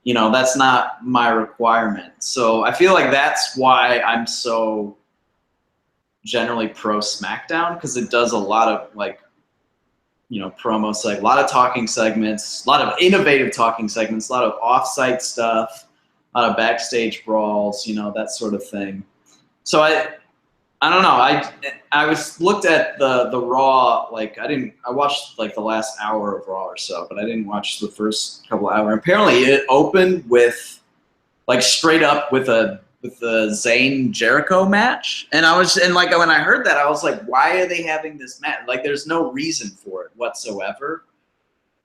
You know, that's not my requirement. So I feel like that's why I'm so generally pro SmackDown, because it does a lot of like, you know, promo a lot of talking segments, a lot of innovative talking segments, a lot of off-site stuff, a lot of backstage brawls, you know, that sort of thing. So I don't know. I was looked at the Raw, like I watched like the last hour of Raw or so, but I didn't watch the first couple hours. Apparently it opened with like straight up with the Zayn Jericho match. And like when I heard that, I was like, why are they having this match? Like there's no reason for it whatsoever.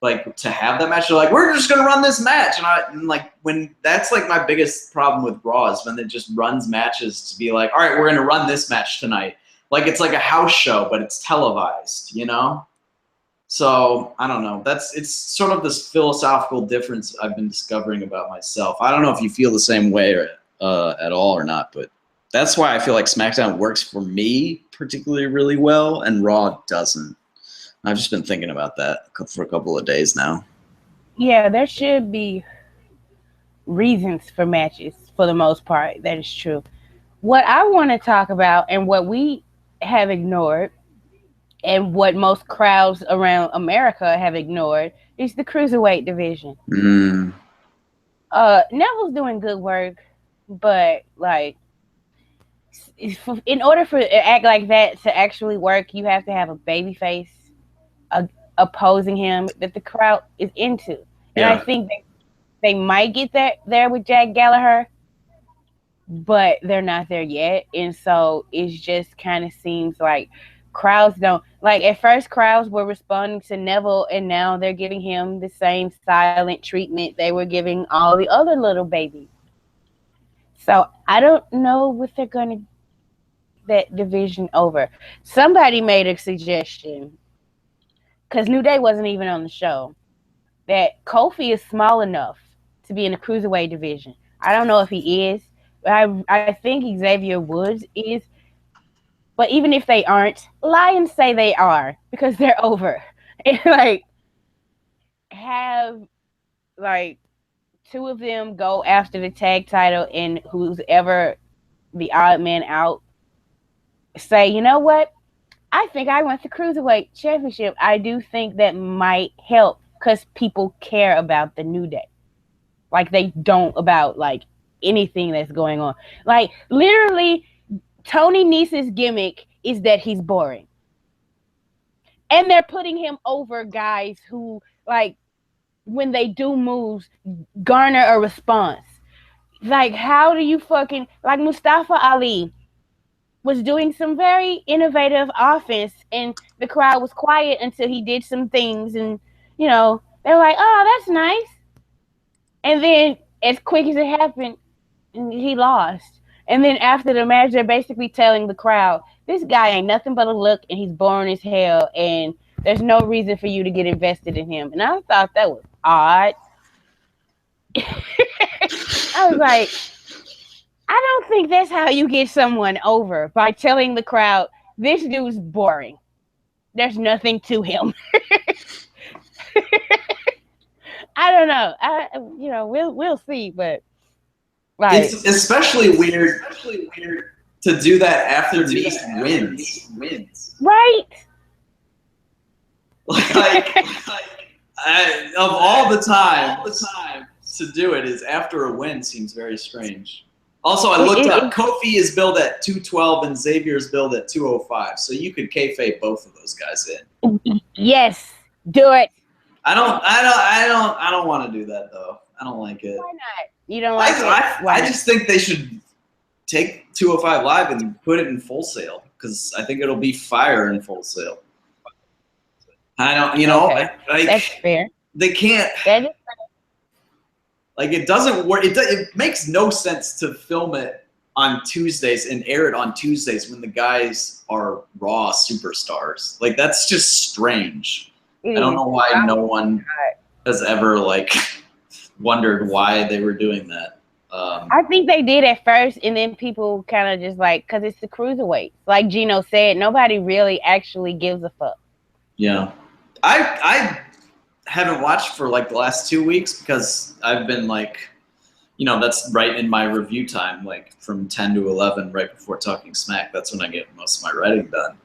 Like to have that match, they're like, we're just gonna run this match, and like when that's like my biggest problem with Raw is when it just runs matches to be like, all right, we're gonna run this match tonight, like it's like a house show, but it's televised, you know. So I don't know. It's sort of this philosophical difference I've been discovering about myself. I don't know if you feel the same way at all or not, but that's why I feel like SmackDown works for me particularly really well, and Raw doesn't. I've just been thinking about that for a couple of days now. Yeah, there should be reasons for matches for the most part. That is true. What I want to talk about and what we have ignored and what most crowds around America have ignored is the cruiserweight division. Neville's doing good work, but like in order for an act like that to actually work, you have to have a babyface opposing him that the crowd is into. And I think they might get there with Jack Gallagher, but they're not there yet. And so it just kind of seems like crowds don't like. At first crowds were responding to Neville, and now they're giving him the same silent treatment they were giving all the other little babies. So I don't know what they're gonna that division over. Somebody made a suggestion, because New Day wasn't even on the show, that Kofi is small enough to be in the cruiserweight division. I don't know if he is, but I think Xavier Woods is. But even if they aren't, lie and say they are, because they're over. And like have like two of them go after the tag title, and who's ever the odd man out say, you know what? I think I want the Cruiserweight Championship. I do think that might help because people care about the New Day. Like they don't about like anything that's going on. Like literally, Tony Nese's gimmick is that he's boring. And they're putting him over guys who, like, when they do moves, garner a response. Like, how do you fucking... Like, Mustafa Ali was doing some very innovative offense, and the crowd was quiet until he did some things, and, you know, they're like, oh, that's nice. And then, as quick as it happened, he lost. And then after the match, they're basically telling the crowd, this guy ain't nothing but a look, and he's boring as hell, and there's no reason for you to get invested in him. And I thought that was odd. I was like, I don't think that's how you get someone over, by telling the crowd, this dude's boring. There's nothing to him. I don't know. We'll see, but like, it's especially weird to do that after Nese wins. Right? Of all the time to do it is after a win seems very strange. Also, I looked up. Kofi is billed at 212 and Xavier is billed at 205, so you could kayfabe both of those guys in. Yes, do it. I don't want to do that though. I don't like it. Why not? You don't like it? I just think they should take 205 Live and put it in Full Sail, because I think it'll be fire in Full Sail. I don't, okay. That's fair. They can't. That is fair. Like, it doesn't work. It makes no sense to film it on Tuesdays and air it on Tuesdays when the guys are Raw superstars. Like, that's just strange. I don't know why no one has ever like wondered why they were doing that. I think they did at first, and then people kind of just like, because it's the cruiserweights. Like Gino said, nobody really actually gives a fuck. Yeah. I haven't watched for like the last 2 weeks because I've been like, you know, that's right in my review time, like from 10 to 11, right before Talking Smack. That's when I get most of my writing done.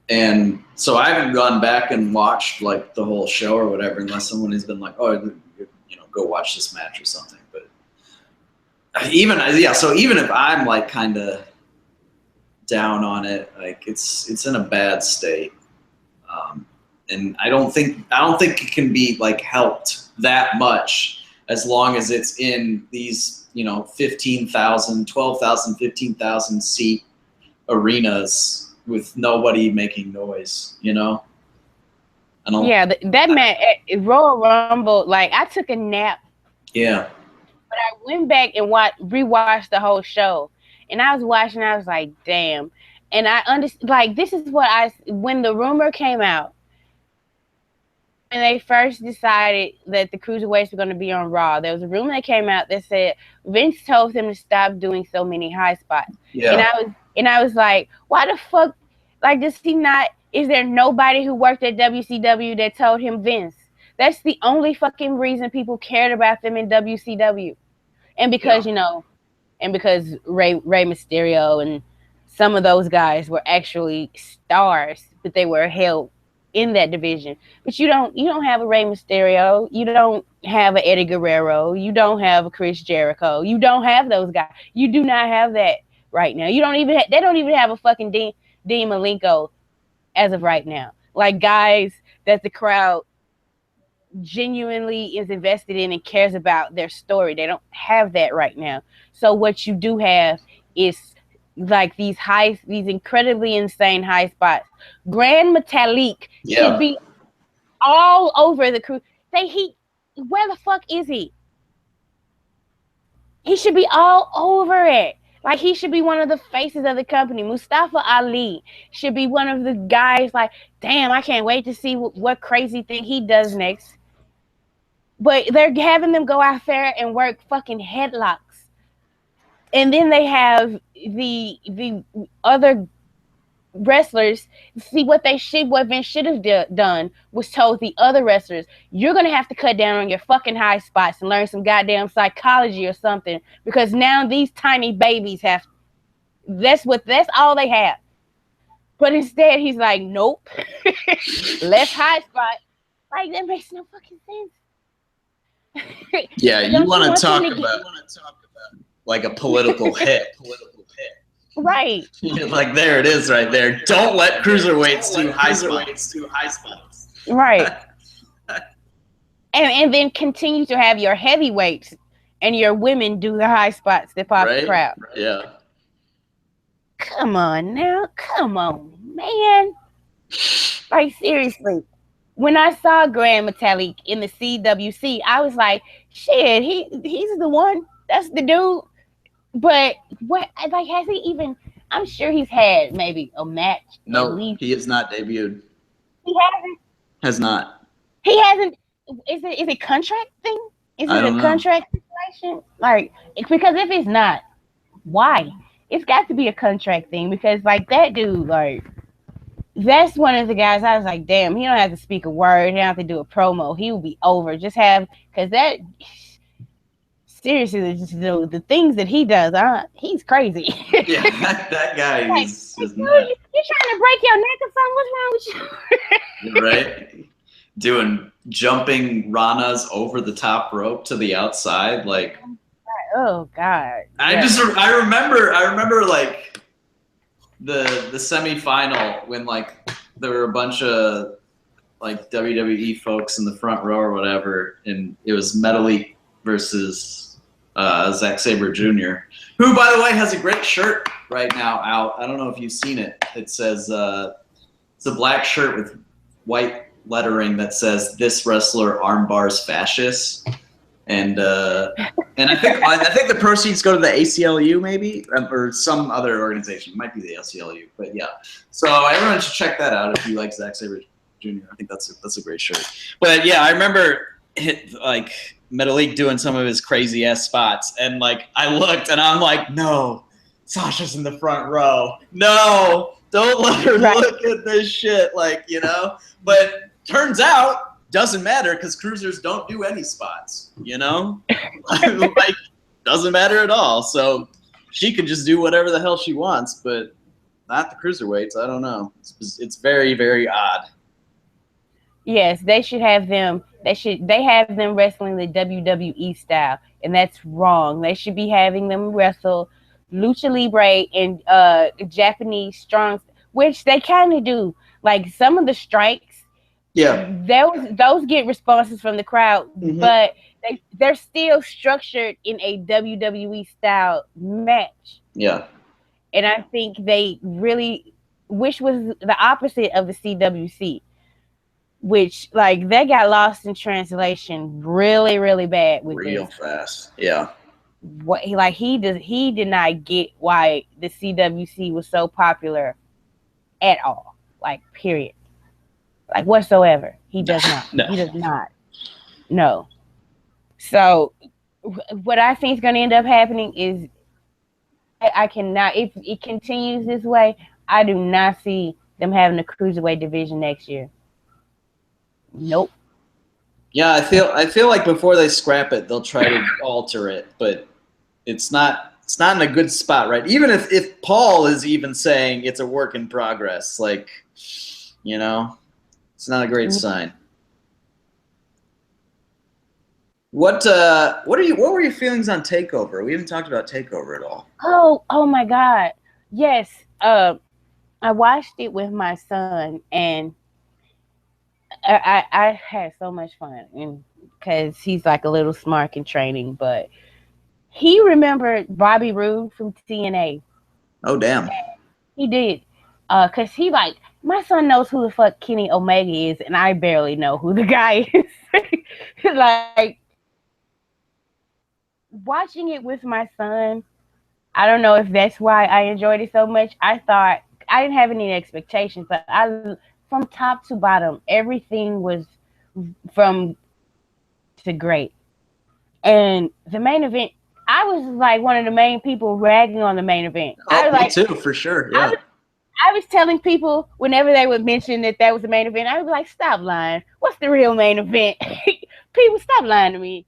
And so I haven't gone back and watched like the whole show or whatever, unless someone has been like, oh, you know, go watch this match or something. But even if I'm like kind of down on it, like it's in a bad state. And I don't think it can be like helped that much as long as it's in these, you know, 15,000, 12,000, 15,000 seat arenas with nobody making noise, you know? That match at Royal Rumble, like I took a nap. Yeah. But I went back and rewatched the whole show. And I was watching, I was like, damn. And I understand, like, this is what when the rumor came out, when they first decided that the cruiserweights were going to be on Raw, there was a rumor that came out that said Vince told them to stop doing so many high spots. Yeah. And I was like, why the fuck? Like, is there nobody who worked at WCW that told him Vince? That's the only fucking reason people cared about them in WCW. And because, you know, and because Rey Mysterio and some of those guys were actually stars, but they were held in that division. But you don't have a Rey Mysterio, you don't have a Eddie Guerrero, you don't have a Chris Jericho, you don't have those guys. You do not have that right now. They don't even have a fucking Dean Malenko as of right now. Like guys that the crowd genuinely is invested in and cares about their story. They don't have that right now. So what you do have is like these incredibly insane high spots. Grand Metalik should be all over the crew. Where the fuck is he? He should be all over it. Like, he should be one of the faces of the company. Mustafa Ali should be one of the guys like, damn, I can't wait to see what crazy thing he does next. But they're having them go out there and work fucking headlocks. And then they have the other wrestlers see what Vince should have done was told the other wrestlers, you're gonna have to cut down on your fucking high spots and learn some goddamn psychology or something, because now these tiny babies that's all they have. But instead he's like, nope. Less high spot. Like, that makes no fucking sense. Yeah, you want to talk about like a political hit. Right. Like, there it is right there. Don't let cruiserweights do high spots. Right. and then continue to have your heavyweights and your women do the high spots that pop the crowd. Yeah. Come on now. Come on, man. Like, seriously. When I saw Grand Metalik in the CWC, I was like, shit, he's the one. That's the dude. But what, like, has he even? I'm sure he's had maybe a match. No, he has not debuted. He hasn't. Has not. He hasn't. Is it a contract thing? Is it a contract situation? Like, because if it's not, why? It's got to be a contract thing, because like that dude, like, that's one of the guys I was like, damn, he don't have to speak a word. He don't have to do a promo. He will be over. Just have, because that. Seriously, the things that he does, he's crazy. Yeah, that guy like, is you're trying to break your neck or something? What's wrong with you? Right? Doing jumping ranas over the top rope to the outside, like. Oh God! I remember like the semifinal when like there were a bunch of like WWE folks in the front row or whatever, and it was Metalik versus Zack Sabre Jr., who, by the way, has a great shirt right now out. I don't know if you've seen it. It says it's a black shirt with white lettering that says, "This wrestler armbars fascists." And I think the proceeds go to the ACLU maybe, or some other organization. It might be the ACLU, but yeah. So everyone should check that out if you like Zack Sabre Jr. I think that's a great shirt. But yeah, I remember Metalik doing some of his crazy ass spots, and like I looked and I'm like, no, Sasha's in the front row. No, don't let her look at this shit, like, you know. But turns out. Doesn't matter because cruisers don't do any spots, you know? Like, doesn't matter at all. So she can just do whatever the hell she wants, but not the cruiserweights. I don't know. It's very, very odd. Yes, they should have them. They have them wrestling the WWE style, and that's wrong. They should be having them wrestle Lucha Libre and Japanese strong, which they kind of do. Like some of the strikes. Yeah, those get responses from the crowd, but they're still structured in a WWE style match. Yeah, and I think they really, which was the opposite of the CWC, which like they got lost in translation really, really bad with real fast. Yeah, what he did not get why the CWC was so popular at all, like period. Like whatsoever. He does not. No. He does not. No. So what I think is going to end up happening is I cannot, if it continues this way, I do not see them having a cruiserweight division next year. Nope. Yeah, I feel like before they scrap it, they'll try to alter it, but it's not in a good spot, right? Even if Paul is even saying it's a work in progress, like, you know. It's not a great sign. What were your feelings on TakeOver? We haven't talked about TakeOver at all. Oh my God. Yes. I watched it with my son, and I had so much fun, and because he's like a little smart in training, but he remembered Bobby Roode from TNA. Oh damn. He did. Cause he like, my son knows who the fuck Kenny Omega is, and I barely know who the guy is. Like, watching it with my son, I don't know if that's why I enjoyed it so much. I thought I didn't have any expectations, but from top to bottom, everything was from to great. And the main event, I was like one of the main people ragging on the main event. Oh, me like, too, for sure. Yeah. I was telling people whenever they would mention that was the main event, I would be like, stop lying. What's the real main event? People, stop lying to me.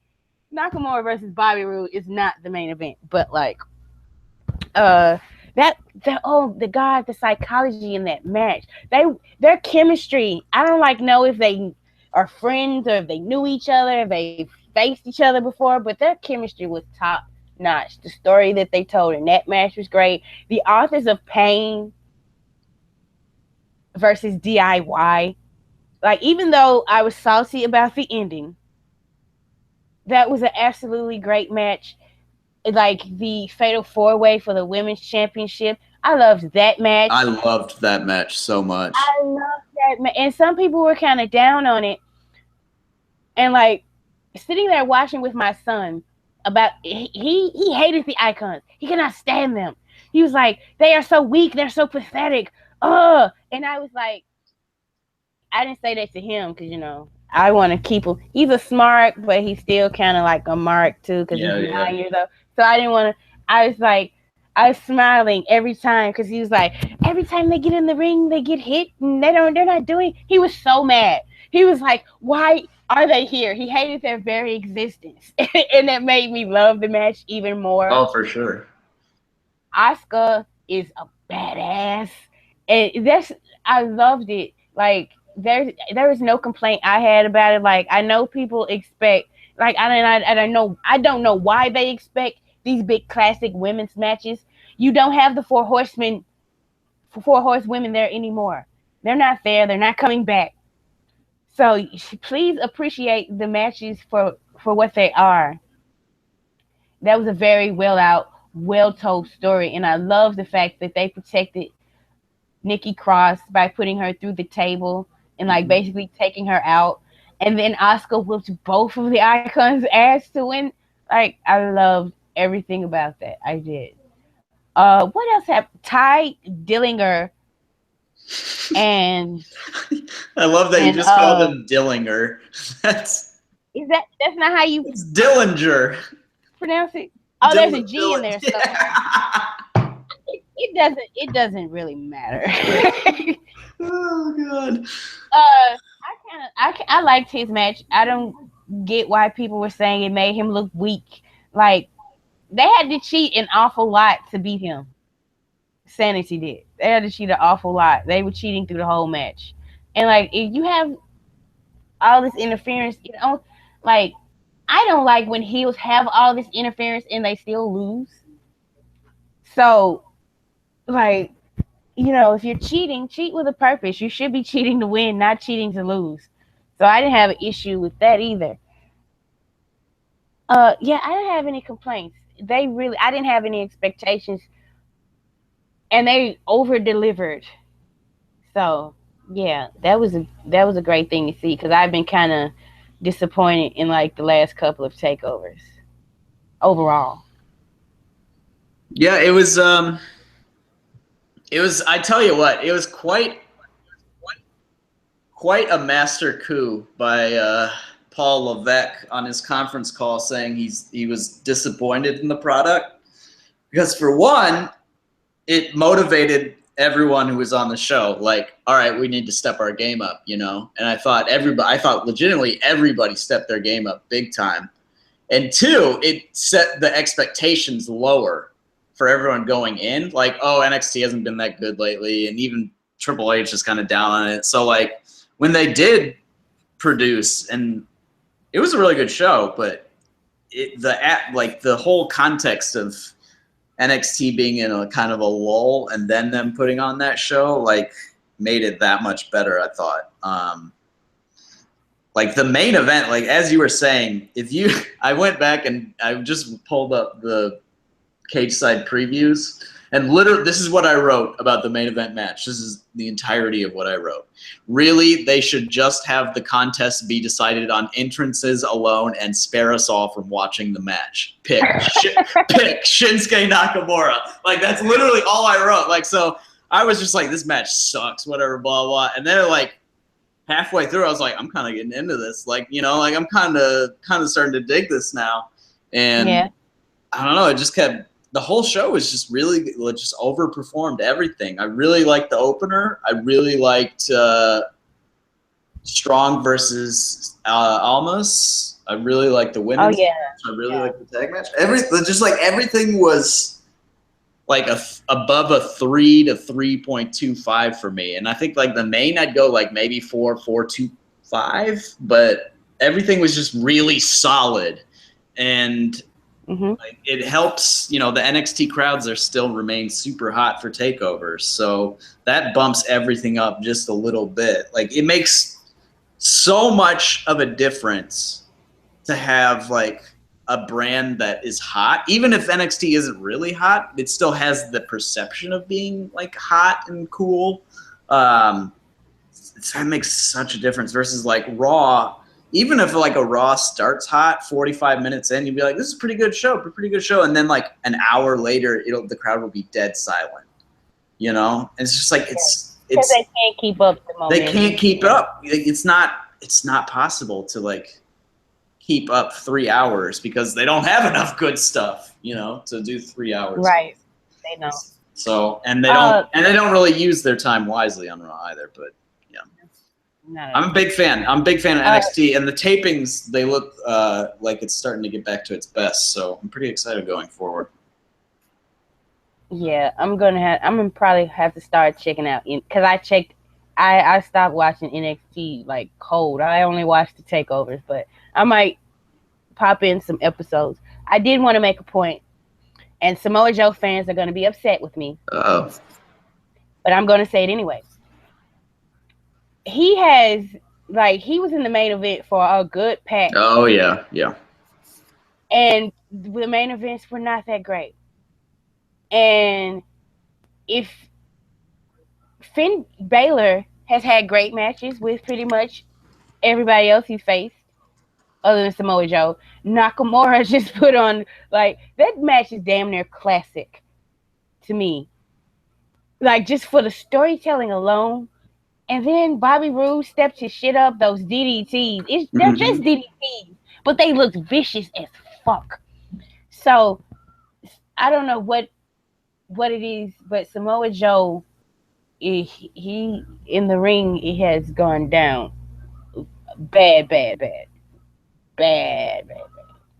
Nakamura versus Bobby Roode is not the main event. But like, the psychology in that match, their chemistry, I don't know if they are friends or if they knew each other, if they faced each other before, but their chemistry was top notch. The story that they told in that match was great. The Authors of Pain versus DIY, like, even though I was salty about the ending, that was an absolutely great match. Like the Fatal 4-Way for the Women's Championship, I loved that match. I loved that match so much. I loved that match, and some people were kind of down on it, and like sitting there watching with my son, about he hated the Icons. He cannot stand them. He was like, they are so weak, they're so pathetic. And I was like, I didn't say that to him because, you know, I want to keep him. He's a smart, but he's still kind of like a mark too because he's 9 years old. So I didn't want to. I was like, I was smiling every time because he was like, every time they get in the ring, they get hit and they're not doing. He was so mad. He was like, why are they here? He hated their very existence, and that made me love the match even more. Oh, for sure. Asuka is a badass. And I loved it. Like there was no complaint I had about it. Like I know people expect, like I don't know why they expect these big classic women's matches. You don't have the four horsewomen there anymore. They're not there. They're not coming back. So please appreciate the matches for what they are. That was a very well told story, and I love the fact that they protected Nikki Cross by putting her through the table and like basically taking her out. And then Oscar whooped both of the Icons' ass to win. Like, I loved everything about that. I did. What else happened? Ty Dillinger and I love that you and just called him Dillinger. That's not how you it's Dillinger. pronounce it? Oh, there's a G in Dylan. there somewhere. It doesn't really matter. Oh god. I liked his match. I don't get why people were saying it made him look weak. Like, they had to cheat an awful lot to beat him. Sanity did. They had to cheat an awful lot. They were cheating through the whole match. And like, if you have all this interference, like, I don't like when heels have all this interference and they still lose. So, like, if you're cheating, cheat with a purpose. You should be cheating to win, not cheating to lose. So I didn't have an issue with that either. Yeah, I didn't have any complaints. I didn't have any expectations, and they over delivered. So yeah, that was a great thing to see, because I've been kind of disappointed in like the last couple of takeovers overall. Yeah, it was. I tell you what, it was quite a master coup by Paul Levesque on his conference call, saying he was disappointed in the product because, for one, it motivated everyone who was on the show. Like, all right, we need to step our game up, And I thought legitimately everybody stepped their game up big time. And two, it set the expectations lower for everyone going in. Like, oh, NXT hasn't been that good lately, and even Triple H is kind of down on it. So like, when they did produce, and it was a really good show, but the whole context of NXT being in a kind of a lull and then them putting on that show, like, made it that much better, I thought. Like, the main event, like, as you were saying, I went back and I just pulled up the Cage Side previews, and literally this is what I wrote about the main event match. This is the entirety of what I wrote. Really, they should just have the contest be decided on entrances alone and spare us all from watching the match. Pick Shinsuke Nakamura. Like, that's literally all I wrote. Like, so I was just like, this match sucks, whatever, blah, blah. And then, like, halfway through, I was like, I'm kind of getting into this. Like, like, I'm kind of starting to dig this now. And yeah. I don't know, it just kept, the whole show was just really, just overperformed everything. I really liked the opener. I really liked Strong versus Almas. I really liked the women's match. I really liked the tag match. Everything was like above a 3 to 3.25 for me. And I think like the main, I'd go like maybe 4.25, but everything was just really solid. And like, it helps, the NXT crowds are still remain super hot for takeovers. So that bumps everything up just a little bit. Like, it makes so much of a difference to have like a brand that is hot. Even if NXT isn't really hot, it still has the perception of being like hot and cool. That makes such a difference versus like Raw. Even if like a Raw starts hot, 45 minutes in, you'd be like, this is a pretty good show. And then like an hour later, the crowd will be dead silent. And it's just like, it's because they can't keep up the momentum. They can't keep up. It's not possible to like keep up 3 hours because they don't have enough good stuff, to do 3 hours. Right. They don't. So, and they don't really use their time wisely on Raw either, but yeah. I'm a big fan. I'm a big fan of NXT, and the tapings, they look like it's starting to get back to its best. So I'm pretty excited going forward. Yeah, I'm gonna probably have to start checking out, because I stopped watching NXT like cold. I only watched the takeovers, but I might pop in some episodes. I did want to make a point, and Samoa Joe fans are gonna be upset with me. Uh-oh. But I'm gonna say it anyway. He was in the main event for a good pack. Oh, yeah. And the main events were not that great. And if Finn Balor has had great matches with pretty much everybody else he faced, other than Samoa Joe. Nakamura just put on, like, that match is damn near classic to me. Like, just for the storytelling alone. And then Bobby Roode stepped his shit up, those DDTs. They're just DDTs, but they look vicious as fuck. So, I don't know what it is, but Samoa Joe, he in the ring, it has gone down bad.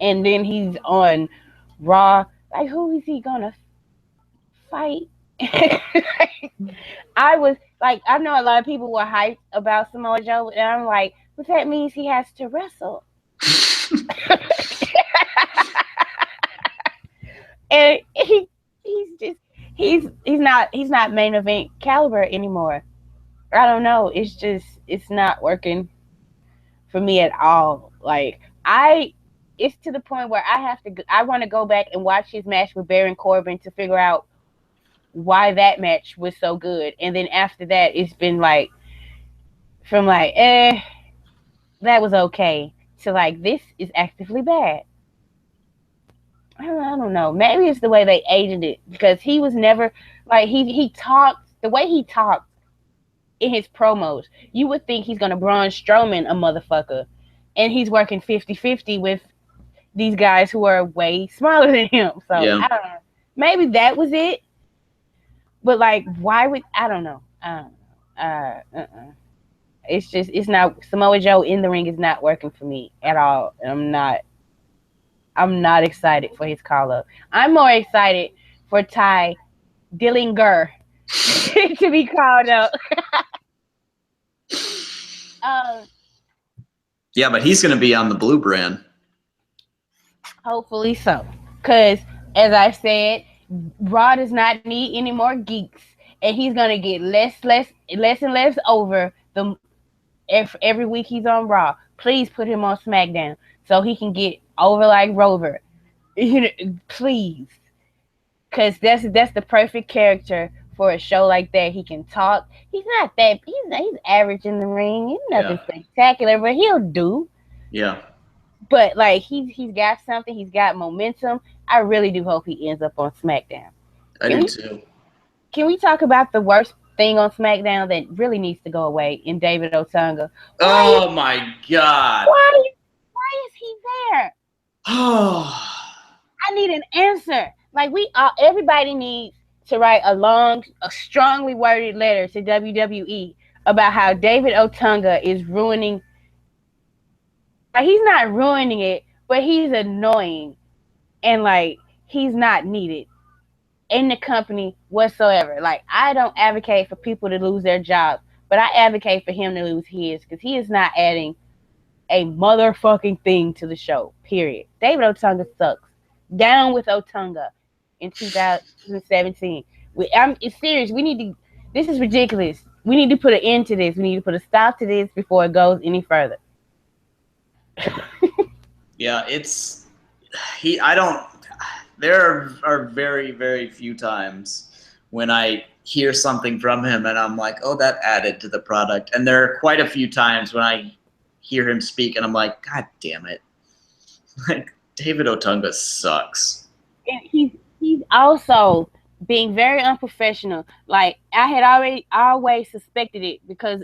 And then he's on Raw. Like, who is he gonna fight? I was like, I know a lot of people were hyped about Samoa Joe, and I'm like, but that means he has to wrestle. And he's not main event caliber anymore. I don't know. It's not working for me at all. Like, it's to the point where I want to go back and watch his match with Baron Corbin to figure out why that match was so good. And then after that, it's been like, from like, that was okay, to like, this is actively bad. I don't know. Maybe it's the way they aged it, because he was never, like, he talked, the way he talked in his promos, you would think he's going to Braun Strowman a motherfucker. And he's working 50-50 with these guys who are way smaller than him. So, yeah. I don't know. Maybe that was it. But, like, why would, I don't know. It's not, Samoa Joe in the ring is not working for me at all. I'm not excited for his call-up. I'm more excited for Ty Dillinger to be called up. Yeah, but he's going to be on the blue brand. Hopefully so. Because, as I said, Raw does not need any more geeks. And he's going to get less and less over every week he's on Raw. Please put him on SmackDown so he can get over like Rover. Please. Because that's the perfect character for a show like that. He can talk. He's average in the ring. He's nothing spectacular, but he'll do. Yeah. But like, he's got something. He's got momentum. I really do hope he ends up on SmackDown. I do too. Can we talk about the worst thing on SmackDown that really needs to go away in David Otunga? Oh my God. Why is he there? Oh. I need an answer. Like, everybody needs to write a strongly worded letter to WWE about how David Otunga is ruining. Like, he's not ruining it, but he's annoying, and like, he's not needed in the company whatsoever. Like, I don't advocate for people to lose their jobs, but I advocate for him to lose his, because he is not adding a motherfucking thing to the show. Period. David Otunga sucks. Down with Otunga in 2017. It's serious. This is ridiculous. We need to put an end to this. We need to put a stop to this before it goes any further. Yeah, there are very, very few times when I hear something from him and I'm like, oh, that added to the product. And there are quite a few times when I hear him speak and I'm like, God damn it. Like, David Otunga sucks. And he's also being very unprofessional. Like, I had always suspected it, because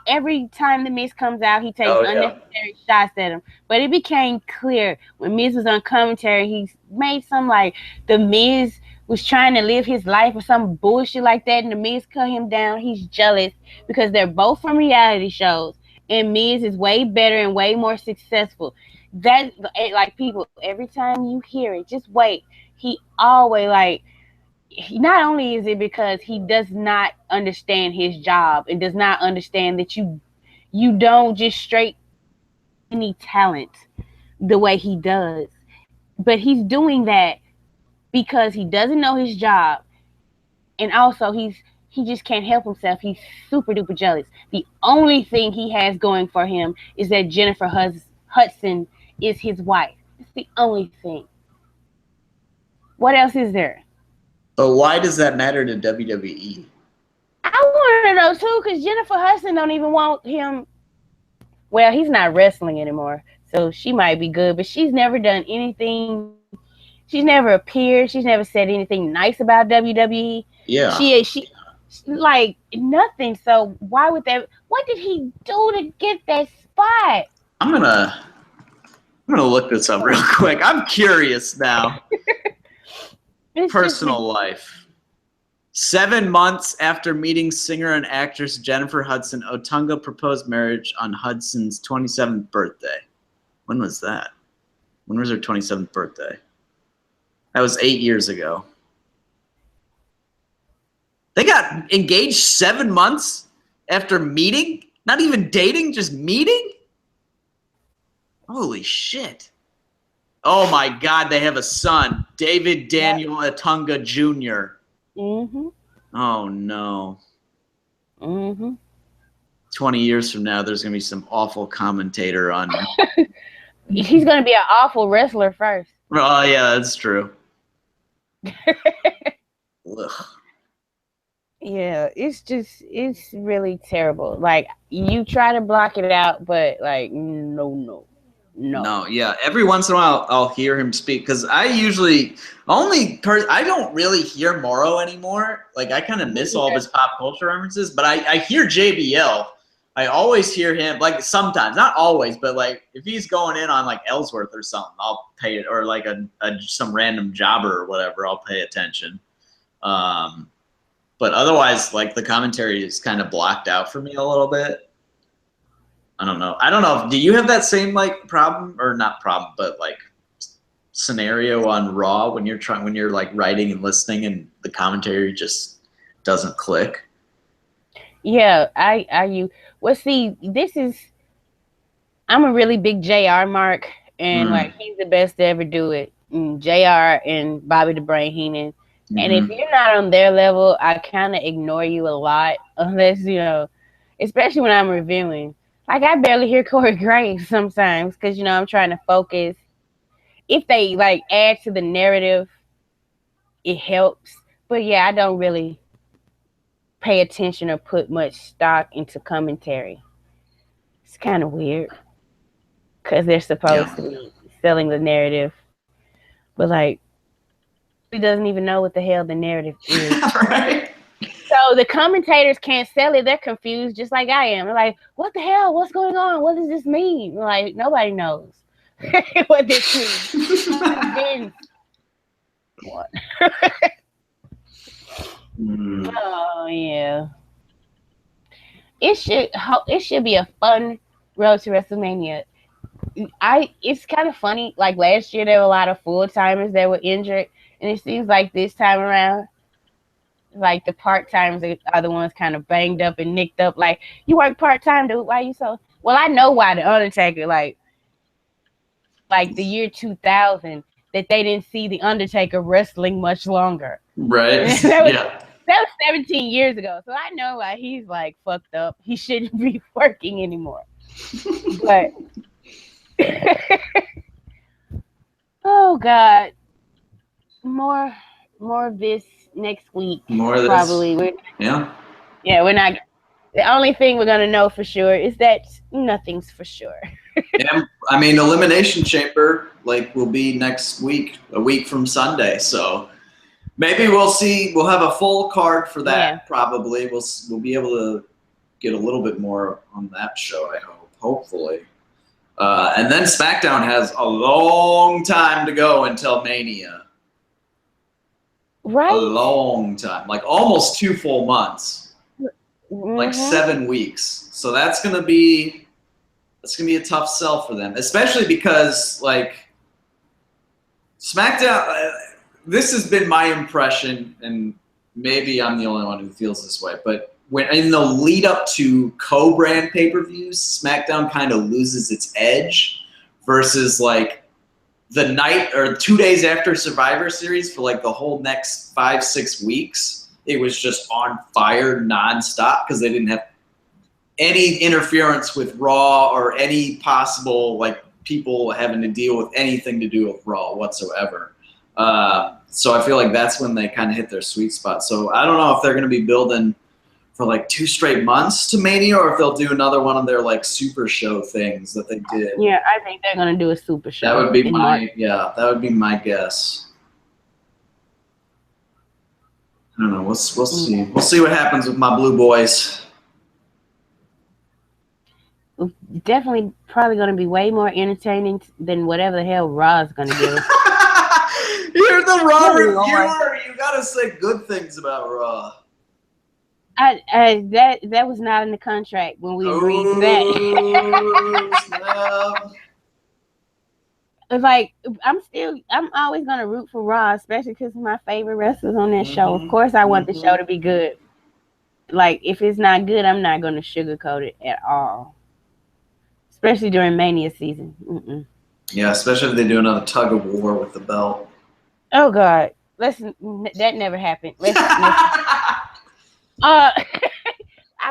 every time The Miz comes out, he takes unnecessary shots at him. But it became clear when Miz was on commentary, he made some like The Miz was trying to live his life or some bullshit like that, and The Miz cut him down. He's jealous because they're both from reality shows, and Miz is way better and way more successful. That, like, people, every time you hear it, just wait. He always, like, not only is it because he does not understand his job and does not understand that you don't just straight any talent the way he does, but he's doing that because he doesn't know his job, and also he just can't help himself. He's super duper jealous. The only thing he has going for him is that Jennifer Hudson is his wife. It's the only thing. What else is there? But why does that matter to WWE? I want to know too, because Jennifer Hudson don't even want him well, he's not wrestling anymore, so she might be good. But she's never done anything. She's never appeared. She's never said anything nice about WWE. Yeah. She like nothing. So why would that? What did he do to get that spot? I'm gonna look this up real quick. I'm curious now. Personal life. 7 months after meeting singer and actress Jennifer Hudson, Otunga proposed marriage on Hudson's 27th birthday. When was that? When was her 27th birthday? That was 8 years ago. They got engaged 7 months after meeting? Not even dating, just meeting? Holy shit. Oh my God, they have a son, David Daniel Otunga Jr. Mm-hmm. Oh no. Mm-hmm. 20 years from now, there's going to be some awful commentator on. He's going to be an awful wrestler first. Oh, yeah, that's true. Yeah, it's really terrible. Like, you try to block it out, but like, no. No, yeah. Every once in a while, I'll hear him speak because I usually I don't really hear Morrow anymore. Like, I kind of miss all of his pop culture references, but I hear JBL. I always hear him, like, sometimes, not always, but like if he's going in on like Ellsworth or something, I'll pay it, or like some random jobber or whatever, I'll pay attention. But otherwise, like, the commentary is kind of blocked out for me a little bit. I don't know. Do you have that same like problem, or not problem, but like scenario on Raw when you're like writing and listening and the commentary just doesn't click? Yeah, well, see, I'm a really big JR mark, and like, he's the best to ever do it. JR and Bobby the Brain Heenan. Mm-hmm. And if you're not on their level, I kind of ignore you a lot, unless, especially when I'm reviewing. Like, I barely hear Corey Graves sometimes because, I'm trying to focus. If they, like, add to the narrative, it helps. But, yeah, I don't really pay attention or put much stock into commentary. It's kind of weird because they're supposed to be selling the narrative. But, like, he doesn't even know what the hell the narrative is. Right. So the commentators can't sell it. They're confused just like I am. They're like, what the hell? What's going on? What does this mean? Like, nobody knows what this means. What? Oh, yeah. It should be a fun road to WrestleMania. It's kind of funny. Like, last year, there were a lot of full-timers that were injured. And it seems like this time around, like, the part-timers are the ones kind of banged up and nicked up. Like, you work part-time, dude. Why you so... Well, I know why The Undertaker, like the year 2000, that they didn't see The Undertaker wrestling much longer. Right. That was 17 years ago. So I know why he's, like, fucked up. He shouldn't be working anymore. But... oh, God. More of this next week. More of this. Probably. We're not. The only thing we're gonna know for sure is that nothing's for sure. Yeah, I mean, Elimination Chamber will be next week, a week from Sunday. So maybe we'll see. We'll have a full card for that. Yeah. Probably we'll be able to get a little bit more on that show. I hope, hopefully. And then SmackDown has a long time to go until Mania. Right. A long time, like almost 2 full months, like 7 weeks. So that's gonna be a tough sell for them, especially because like SmackDown. This has been my impression, and maybe I'm the only one who feels this way. But when in the lead up to co-brand pay-per-views, SmackDown kind of loses its edge versus like the night or 2 days after Survivor Series for like the whole next 5-6 weeks, it was just on fire nonstop because they didn't have any interference with Raw or any possible like people having to deal with anything to do with Raw whatsoever. So I feel like that's when they kind of hit their sweet spot. So I don't know if they're going to be building for like 2 straight months to Mania, or if they'll do another one of their like super show things that they did. Yeah, I think they're gonna do a super show. That would be that would be my guess. I don't know. We'll see. We'll see what happens with my Blue Boys. Definitely, probably gonna be way more entertaining than whatever the hell Raw's gonna give us. You're the Raw reviewer. You gotta say good things about Raw. That was not in the contract when we agreed to that. It's like I'm always gonna root for Raw, especially because my favorite wrestlers on that show. Of course, I want the show to be good. Like if it's not good, I'm not gonna sugarcoat it at all. Especially during Mania season. Yeah, especially if they do another tug of war with the belt. Oh God, listen, that never happened. I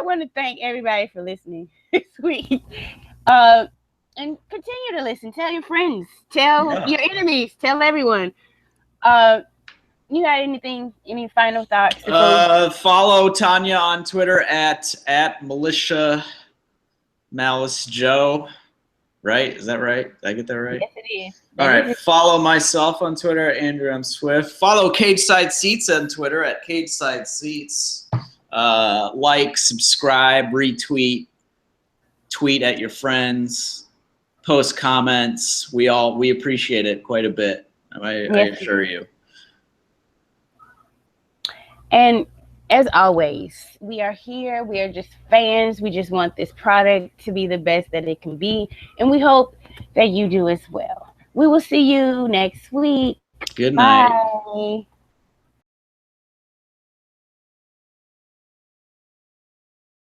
want to thank everybody for listening this week. And continue to listen. Tell your friends. Tell your enemies. Tell everyone. You got any final thoughts? Follow Tonya on Twitter at Militia Malice Joe. Right? Is that right? Did I get that right? Yes, it is. All right. Follow myself on Twitter at andrewmswift. Follow Cageside Seats on Twitter at Cageside Seats. Like, subscribe, retweet, tweet at your friends, post comments. We appreciate it quite a bit. I assure you. And as always, we are here. We are just fans. We just want this product to be the best that it can be. And we hope that you do as well. We will see you next week. Good night. Bye.